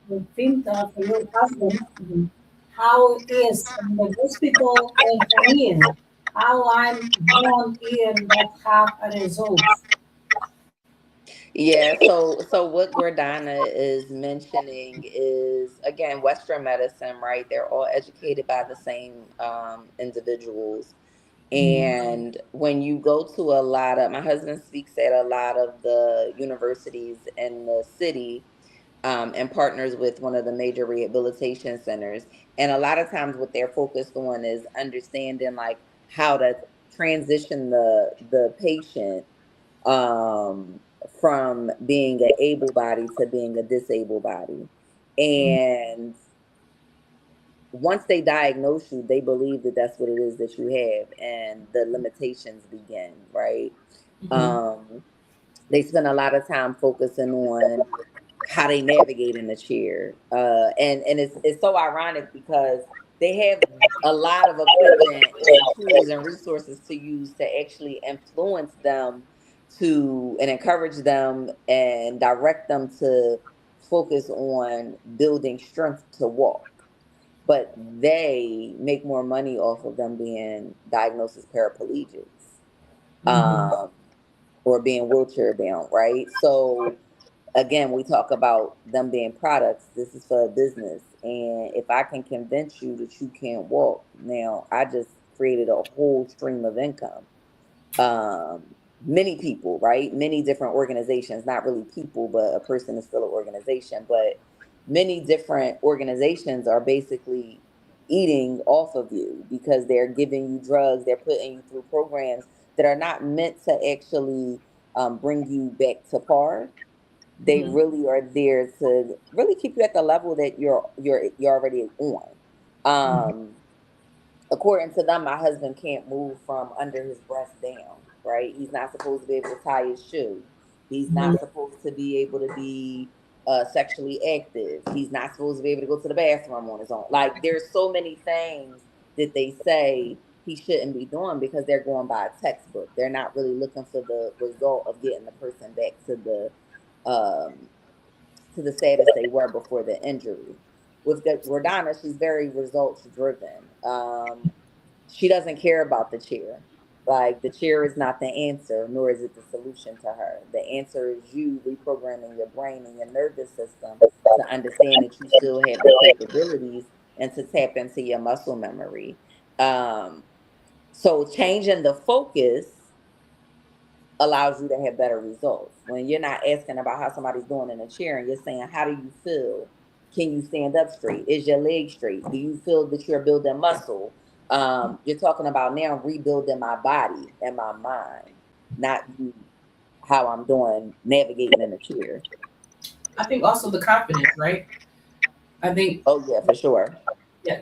with Pinta for your husband, how it is in the hospital and from here, how I'm born here that have a results. yeah. So what Gordana is mentioning is again Western medicine, right? They're all educated by the same individuals. Mhm. And when you go to a lot of, my husband speaks at a lot of the universities in the city, and partners with one of the major rehabilitation centers. And a lot of times, what they're focused on is understanding like how to transition the patient um, from being an able body to being a disabled body. And once they diagnose you, they believe that that's what it is that you have, and the limitations begin, right? Mhm. Um, they spend a lot of time focusing on how they navigate in the chair, and it's so ironic because they have a lot of equipment and tools and resources to use to actually influence them to and encourage them and direct them to focus on building strength to walk, but they make more money off of them being diagnosed as paraplegics, Mhm. um, or being wheelchair bound, right? So again, we talk about them being products. This is for a business, and if I can convince you that you can't walk, now I just created a whole stream of income. Many people, right? Many different organizations, not really people, but a person is still an organization, but many different organizations are basically eating off of you because they're giving you drugs, they're putting you through programs that are not meant to actually bring you back to par. They Mhm. really are there to really keep you at the level that you're already on. Mhm. According to them, my husband can't move from under his breast down, right? He's not supposed to be able to tie his shoe. He's Mhm. not supposed to be able to be sexually active. He's not supposed to be able to go to the bathroom on his own. Like, there's so many things that they say he shouldn't be doing because they're going by a textbook. They're not really looking for the result of getting the person back um, to the status they were before the injury. With Gordana, she's very results driven. She doesn't care about the chair. Like, the chair is not the answer, nor is it the solution to her. The answer is you reprogramming your brain and your nervous system to understand that you still have the capabilities and to tap into your muscle memory. Um, so changing the focus allows you to have better results. When you're not asking about how somebody's doing in a chair and you're saying, how do you feel? Can you stand up straight? Is your leg straight? Do you feel that you're building muscle? You're talking about now rebuilding my body and my mind, not you, how I'm doing navigating in a chair. I think also the confidence, right? I think, Oh yeah, for sure. yeah,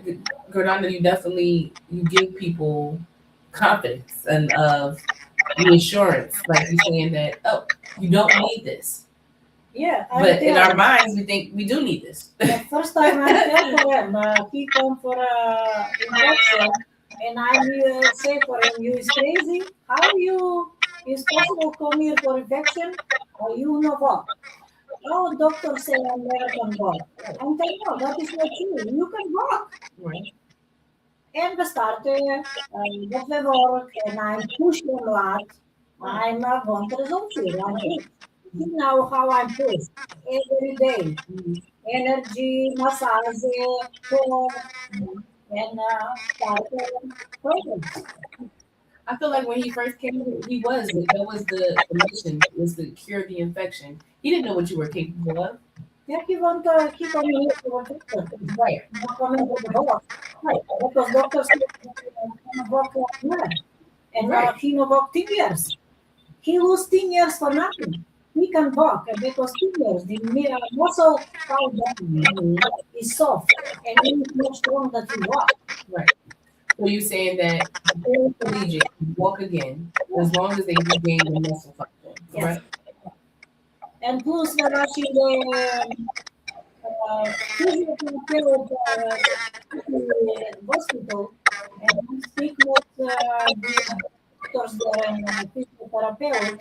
Gordana, you give people confidence and of reassurance, like you saying that, oh, you don't need this. Yeah, I But in our tell. minds, we think we do need this. The first time I tell for him, he come for infection, and I say for him, you is crazy. How you is possible come here for infection? Or you know what? Oh, doctor say I never can walk. I'm telling no, that is not true. You can walk. Right. And we started, that we work, and I'm pushing a lot. I'm a want result here. I'm push. See now how I'm pushed every day. Energy, massage, core, and started progress. I feel like when he first came here, that was the mission, was to cure the infection. He didn't know what you were capable of. Yeah, he want to keep on here for doctor. Right. Not coming to the boss. Right. Because doctors work here. And Right. he no work 10 years. He lost 10 years for nothing. He can walk because 10 years, the muscle fall down is soft and he is not strong that he walk. Right. So you're saying that paraplegic can walk again as long as they regain the muscle function, Yes. correct? And plus when I see the physiotherapy hospital and I speak with the doctors there and physiotherapeuts,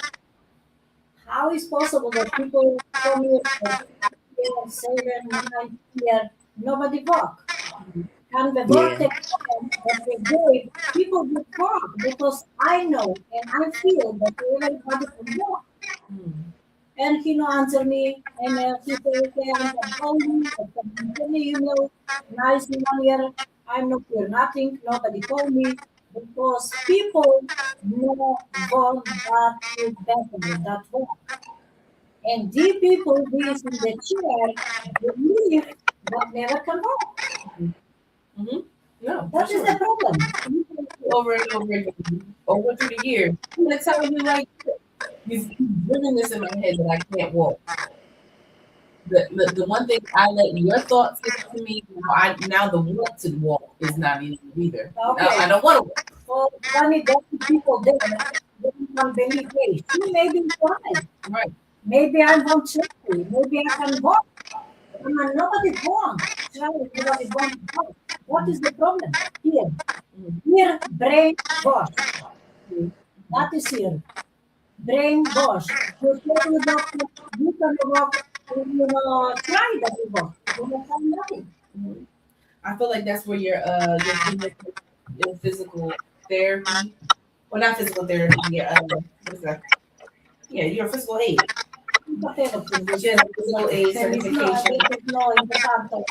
how is possible that people come here for 7, 9 years, nobody walk? And the work Yeah. that they do, people will walk because I know and I feel that everybody can walk. Mm. And he no answer me, and he say, okay, I'm from Poland, I can send me email, nice 1 year, I'm not here, nothing, nobody call me, because people know want that is better, that work. And the people who is in the chair, they live, but never can walk. Mm-hmm. No, for That is sure. the problem. Over and over again, over through the years. I'm gonna tell you like he's bringing this in my head that I can't walk. The one thing I let your thoughts get to me now the want to walk is not easy either. Okay. Now, I don't want to walk. So funny that people there, they can believe, hey, she may be right. Right. Maybe I won't try. Maybe I can walk. Nobody wants. Try, nobody wants to walk. What is the problem? Here. Here, brain wash. That is here. Brain wash. You say to the doctor, you can walk, try that you walk. You will find nothing. Mhm. I feel like that's where your physical therapy, well, not physical therapy, what is that? Yeah, you're a physical aid. Whatever thing. She has a physical aid There is certification. no important.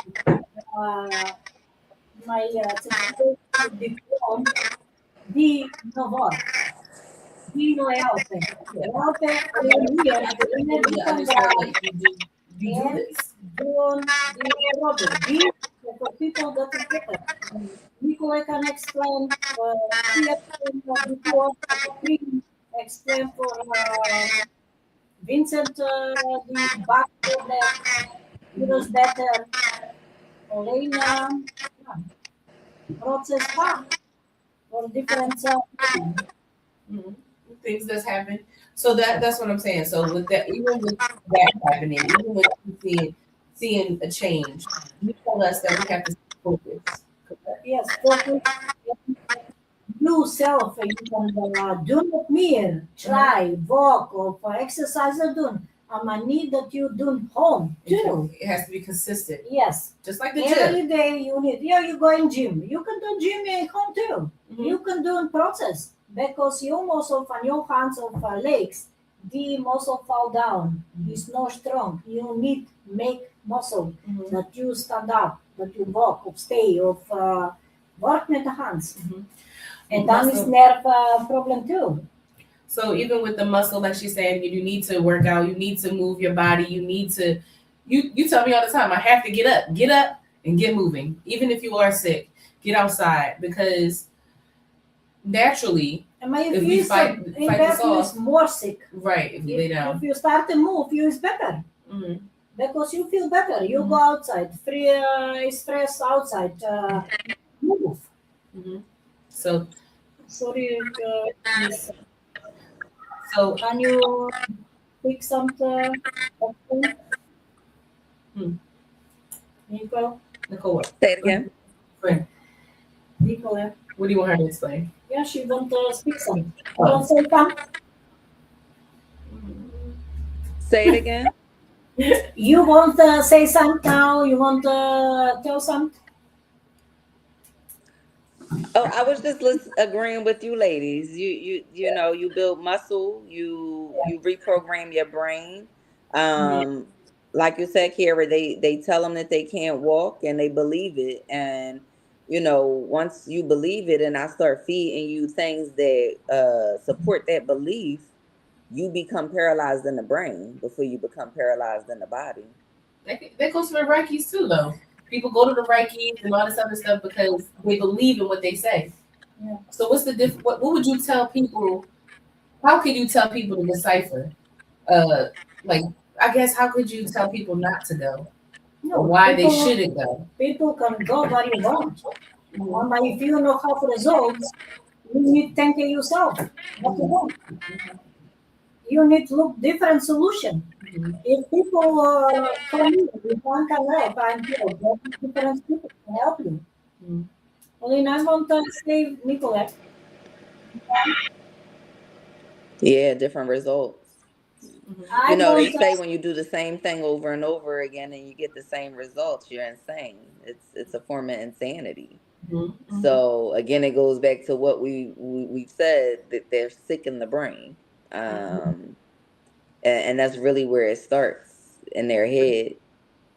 My certificate diploma di what? Di no health. Health in here, I need energy to can understand go like you do and this. doing the problem. Di for people that is better. Nicola can explain he explained before he explained for Vincent the back problem. He was better. Elena, process back for different Mhm. Things that's happened. So that's what I'm saying. So with that, even with that happening, even with you seeing a change, you tell us that we have to focus. Correct? yes, focus you self you can do not mere try walk or for exercise do I need that you do home too. It has to be consistent, Yes, just like the gym. every day you need. Yeah, you go in gym. You can do gym at home too. Mhm. You can do in process because your muscle on your hands or legs, the muscle fall down. It's not strong. You need make muscle Mhm. that you stand up, that you walk, or stay, of work met de hands. Mhm. En dan is Muscle. nerve problem too. So even with the muscle, like she's saying, you need to work out, you need to move your body, you need to you tell me all the time, I have to get up and get moving. Even if you are sick, get outside because naturally, Maar if we fight this you off, is more sick. right, if we lay down. If you start to move, you is better. Mm-hmm. Because you feel better. You go outside, free stress outside, move. Mm-hmm. So Sorry, so can you fix something? Nicole? Nicole, what? Say it again. Friend, Nicole? what do you want her to explain? Yeah, she want to speak something. You want to say something? Say it again. You want to say something now? You want to tell something? Oh, I was just agreeing with you, ladies. You know, you build muscle. You reprogram your brain. Like you said, Kara, they tell them that they can't walk, and they believe it. And you know, once you believe it, and I start feeding you things that support that belief, you become paralyzed in the brain before you become paralyzed in the body. That goes for the Reikis too, though. People go to the Reikis and all this other stuff because they believe in what they say. Yeah. So what's the difference? What would you tell people? How can you tell people to decipher? Like I guess how could you tell people not to go? No, Or why they shouldn't go? People can go where you want. But if you don't have results, you need to think of yourself. What you want. You need to look different solution. If people come in, if one can help, I'm here. Different people can help you. Well, then I want to say, Nicolette. Yeah, different results. I You know, they want say when you do the same thing over and over again and you get the same results, you're insane. It's a form of insanity. So again, it goes back to what we've said, that they're sick in the brain, and that's really where it starts in their head.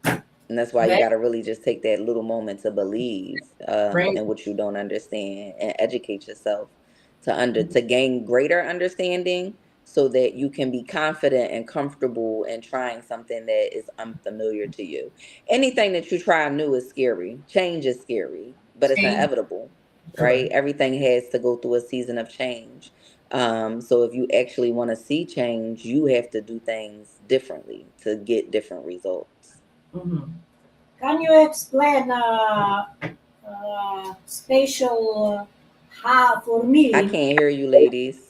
And that's why you got to really just take that little moment to believe in what you don't understand and educate yourself to gain greater understanding, so that you can be confident and comfortable in trying something that is unfamiliar to you. Anything that you try new is scary. Change is scary, but it's inevitable, right? Everything has to go through a season of change. So if you actually want to see change, you have to do things differently to get different results. Can you explain spatial how for me? I can't hear you, ladies.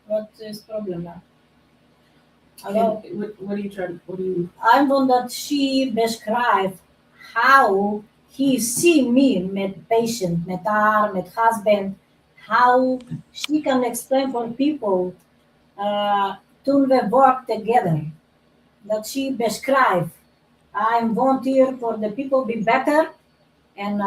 What is problem now? Hello? What are you trying? What do you? I want that she describe how he see me met patient, met her, met husband, how she can explain for people to we work together. That she describe. I'm volunteer for the people be better, and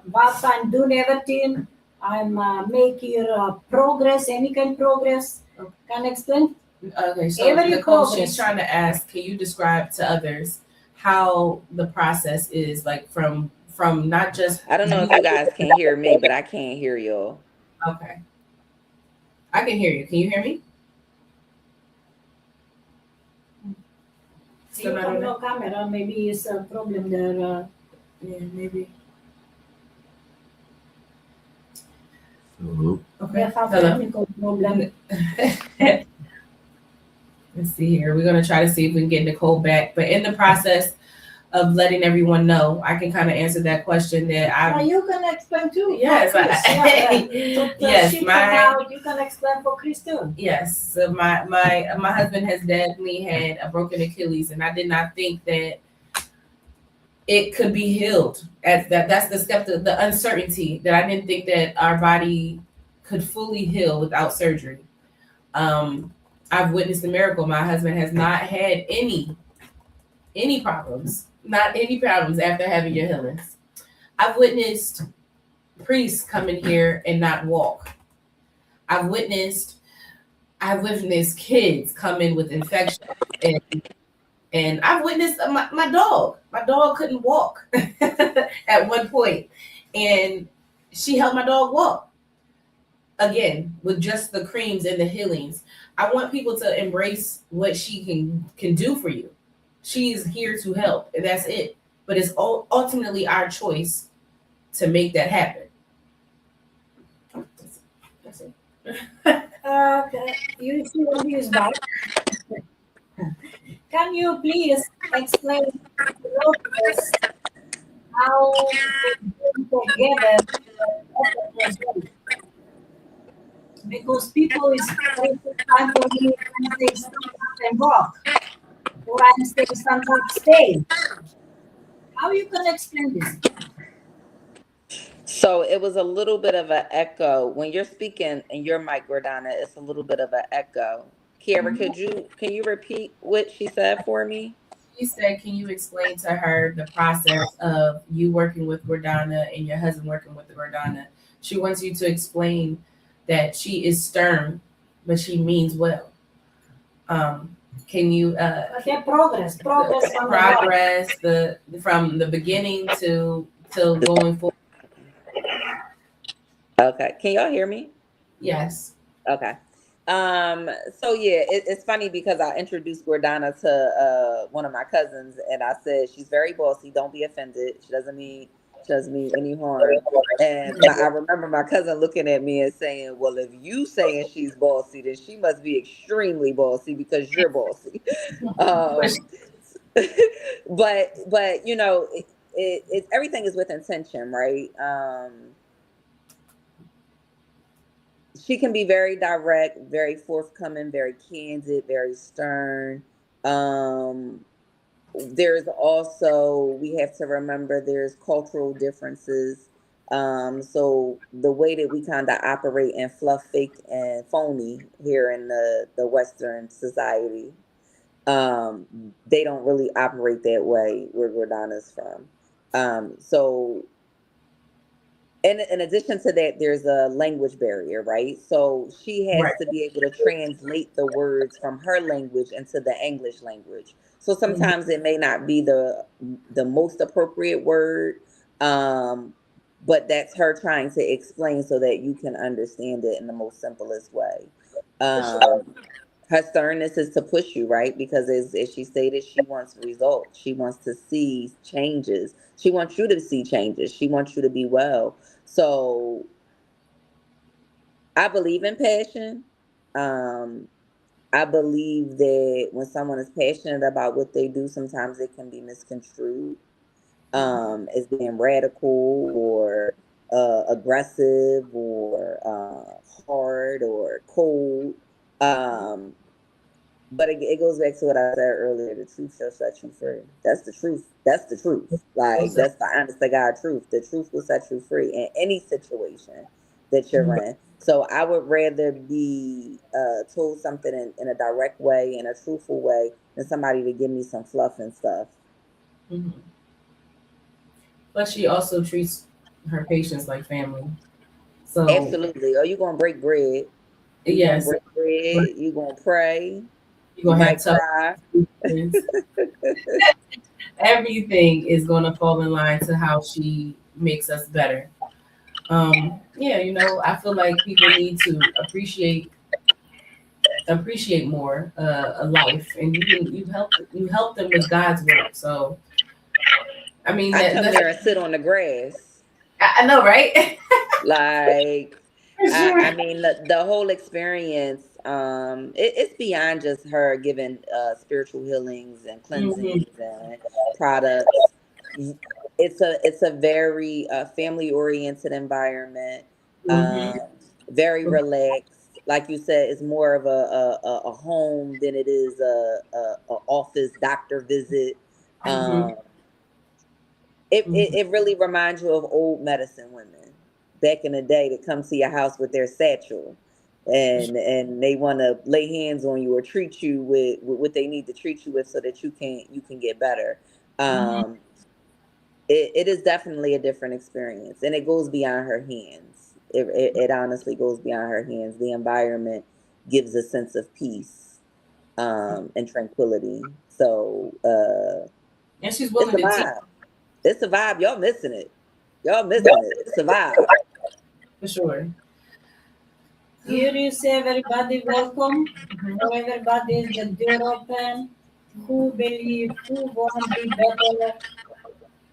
what I'm doing everything. I'm making progress, any kind of progress. Can explain? Okay, so Nicole, she's trying to ask, can you describe to others how the process is, like from not just? I don't know if you guys can hear me, but I can't hear y'all. Okay, I can hear you. Can you hear me? You have no camera. Maybe it's a problem there. Yeah, maybe. Hello. Okay. They have a technical problem. Let's see here. We're gonna try to see if we can get Nicole back, but in the process of letting everyone know, I can kind of answer that question that I. You can explain too. Yes, yes. You can explain for Chris too. Yes. So my husband has definitely had a broken Achilles, and I did not think that it could be healed. That's the uncertainty that I didn't think that our body could fully heal without surgery. I've witnessed a miracle. My husband has not had any problems. Not any problems after having your healings. I've witnessed priests come in here and not walk. I've witnessed kids come in with infections, and I've witnessed my dog. My dog couldn't walk at one point, and she helped my dog walk again with just the creams and the healings. I want people to embrace what she can do for you. She's here to help, and that's it. But it's ultimately our choice to make that happen. That's it. You see what he is back. Can you please explain to us how we bring together the result? Because people is very time for me and say stand up and walk, or I'm saying stand up, stay. How you can explain this? So it was a little bit of an echo when you're speaking in your mic, Gordana. It's a little bit of an echo. Kiara, can you repeat what she said for me? She said, can you explain to her the process of you working with Gordana and your husband working with the Gordana? She wants you to explain that she is stern, but she means well. Can you Okay, progress on the from the beginning to till going forward? Okay. Can y'all hear me? Yes. Okay. So yeah, it's funny because I introduced Gordana to one of my cousins, and I said she's very bossy. Don't be offended. She doesn't mean any harm. And I remember my cousin looking at me and saying, "Well, if you saying she's bossy, then she must be extremely bossy because you're bossy." Um, but you know, it everything is with intention, right? She can be very direct, very forthcoming, very candid, very stern. Um, there's also, we have to remember there's cultural differences. So the way that we kind of operate in fluff, fake, and phony here in the Western society, they don't really operate that way where Gordana's from. So in addition to that, there's a language barrier, right? So she has Right. to be able to translate the words from her language into the English language. So Mhm. sometimes it may not be the most appropriate word, um, but that's her trying to explain so that you can understand it in the most simplest way. for sure. Um, Her sternness is to push you, right? Because as she stated, she wants results. She wants to see changes. She wants you to see changes. She wants you to be well. So I believe in passion. Um, I believe that when someone is passionate about what they do, sometimes it can be misconstrued as being radical or aggressive or hard or cold. Um, but it goes back to what I said earlier. The truth shall set you free. That's the truth. That's the truth. Like, that's the honest to God truth. The truth will set you free in any situation that you're in. So I would rather be told something in a direct way, in a truthful way, than somebody to give me some fluff and stuff. Mhm. But she also treats her patients like family. So Absolutely. Are you gonna break bread? You gonna yes, break bread? You gonna pray? you're You gonna have might tough cry. conversations. Everything is gonna fall in line to how she makes us better. Yeah, I feel like people need to appreciate more a life, and you help them with God's work. So I mean I that come that's there and sit on the grass. I know, right? Like, For sure. I mean, the whole experience, it's beyond just her giving spiritual healings and Hmm. cleansings and products. It's a very family oriented environment, um, Hmm. very relaxed. Like you said, it's more of a home than it is a office doctor visit. Hmm. Um, it really reminds you of old medicine women back in the day that come to your house with their satchel and they want to lay hands on you or treat you with what they need to treat you with so that you can get better. Hmm. um it is definitely a different experience, and it goes beyond her hands. It honestly goes beyond her hands. The environment gives a sense of peace and tranquility. So And she's it's willing a to teach. vibe. It's a vibe. Y'all missing it. Y'all missing it. It's a vibe. For sure. Here is everybody welcome. Mhm. For everybody is the door open. Who believe, who want to be better,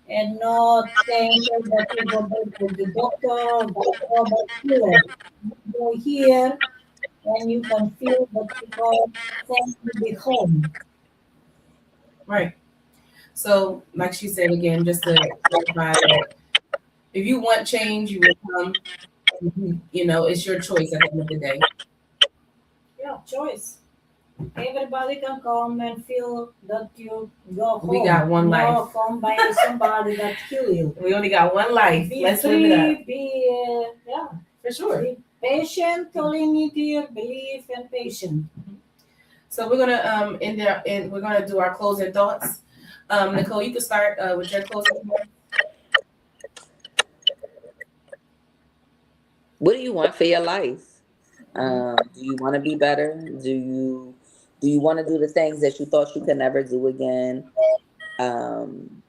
and not think that you go back to the doctor, but here. You go here and you can feel that you go thank you be home. Right. So, like she said again, just to clarify that if you want change, you will come. You know, it's your choice at the end of the day. Yeah, choice. Everybody can come and feel that you go home. We got one life. No, come by somebody that kill you. We only got one life. Be Let's live it free, up. yeah. For sure. Be patient, all you need here, believe and patient. So we're gonna end there, and we're gonna do our closing thoughts. Nicole, you can start with your closing thoughts. What do you want for your life? Do you want to be better? Do you want to do the things that you thought you could never do again? Um,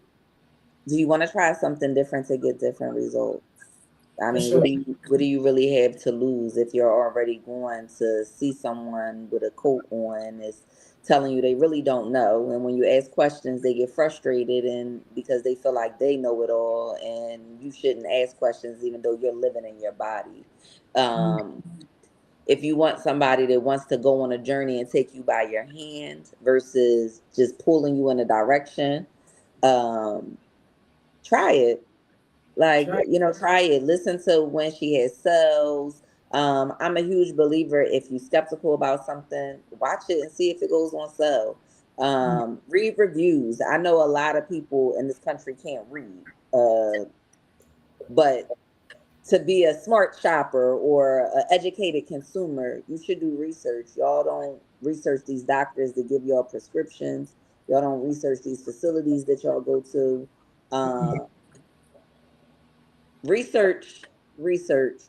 do you want to try something different to get different results? I For mean, sure. what do you really have to lose if you're already going to see someone with a coat on is telling you they really don't know, and when you ask questions, they get frustrated and because they feel like they know it all, and you shouldn't ask questions even though you're living in your body. Um, if you want somebody that wants to go on a journey and take you by your hand versus just pulling you in a direction, um, try it. Like, Try. try it. Listen to when she has sales. I'm a huge believer, if you're skeptical about something, watch it and see if it goes on sale. Read reviews. I know a lot of people in this country can't read, but to be a smart shopper or an educated consumer, you should do research. Y'all don't research these doctors that give y'all prescriptions. Y'all don't research these facilities that y'all go to. Um, research, research.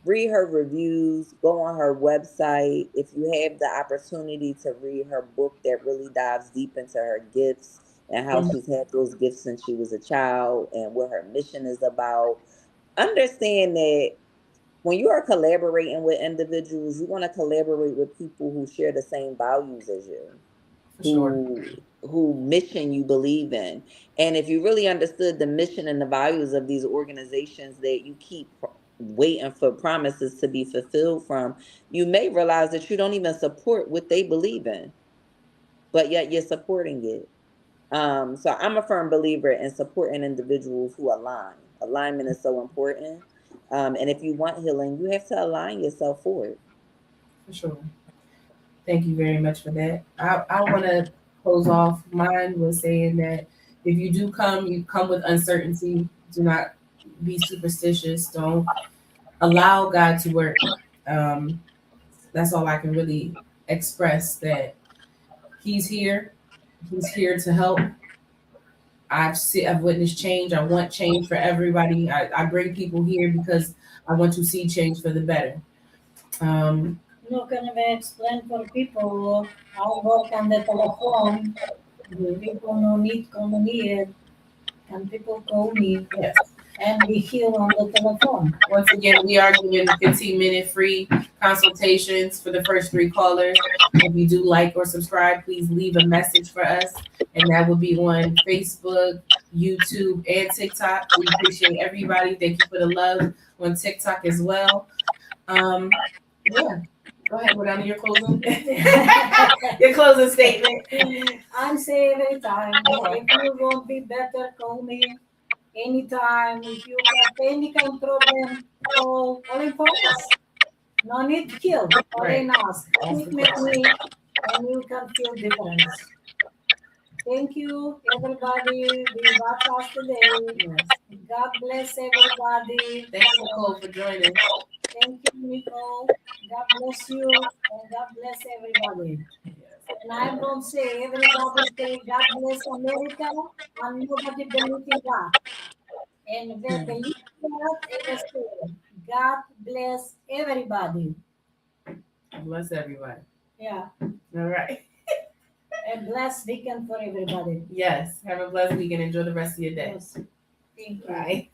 Read her reviews, go on her website. If you have the opportunity to read her book that really dives deep into her gifts and how Mhm. she's had those gifts since she was a child and what her mission is about, understand that when you are collaborating with individuals, you want to collaborate with people who share the same values as you, For sure. who mission you believe in. And if you really understood the mission and the values of these organizations that you keep waiting for promises to be fulfilled from, you may realize that you don't even support what they believe in, but yet you're supporting it. So I'm a firm believer in supporting individuals who align. Alignment is so important. And if you want healing, you have to align yourself for it. For sure. Thank you very much for that. I want to close off. Mine was saying that if you do come, you come with uncertainty. Do not be superstitious. Don't allow God to work. Um, that's all I can really express. That He's here. He's here to help. I've witnessed change. I want change for everybody. I bring people here because I want to see change for the better. Um, No, can we explain for people I work on the telephone. The people no need come here. Can people call me yes. and be here on the telephone? Once again, we are giving 15-minute free consultations for the first 3 callers. If you do like or subscribe, please leave a message for us. And that will be on Facebook, YouTube, and TikTok. We appreciate everybody. Thank you for the love on TikTok as well. Yeah. Go ahead, go down to your closing your closing statement. I say every time, if you want to be better, call me anytime. If you have any kind of problem, call in focus. No need to kill or Right. in ask. Ask Speak the with question. me and you can feel difference. Thank you, everybody. We watch us today. Yes. God bless everybody. Thank you, Nicole, for joining. Thank you, Nicole. God bless you and God bless everybody. And I'm going to say, everybody say, God bless America, and nobody believe in God. And they believe in God, and they say, God bless everybody. Bless everybody. Yeah. All right. A blessed weekend for everybody. Yes. Have a blessed weekend. Enjoy the rest of your day. Yes. Thank you. Bye.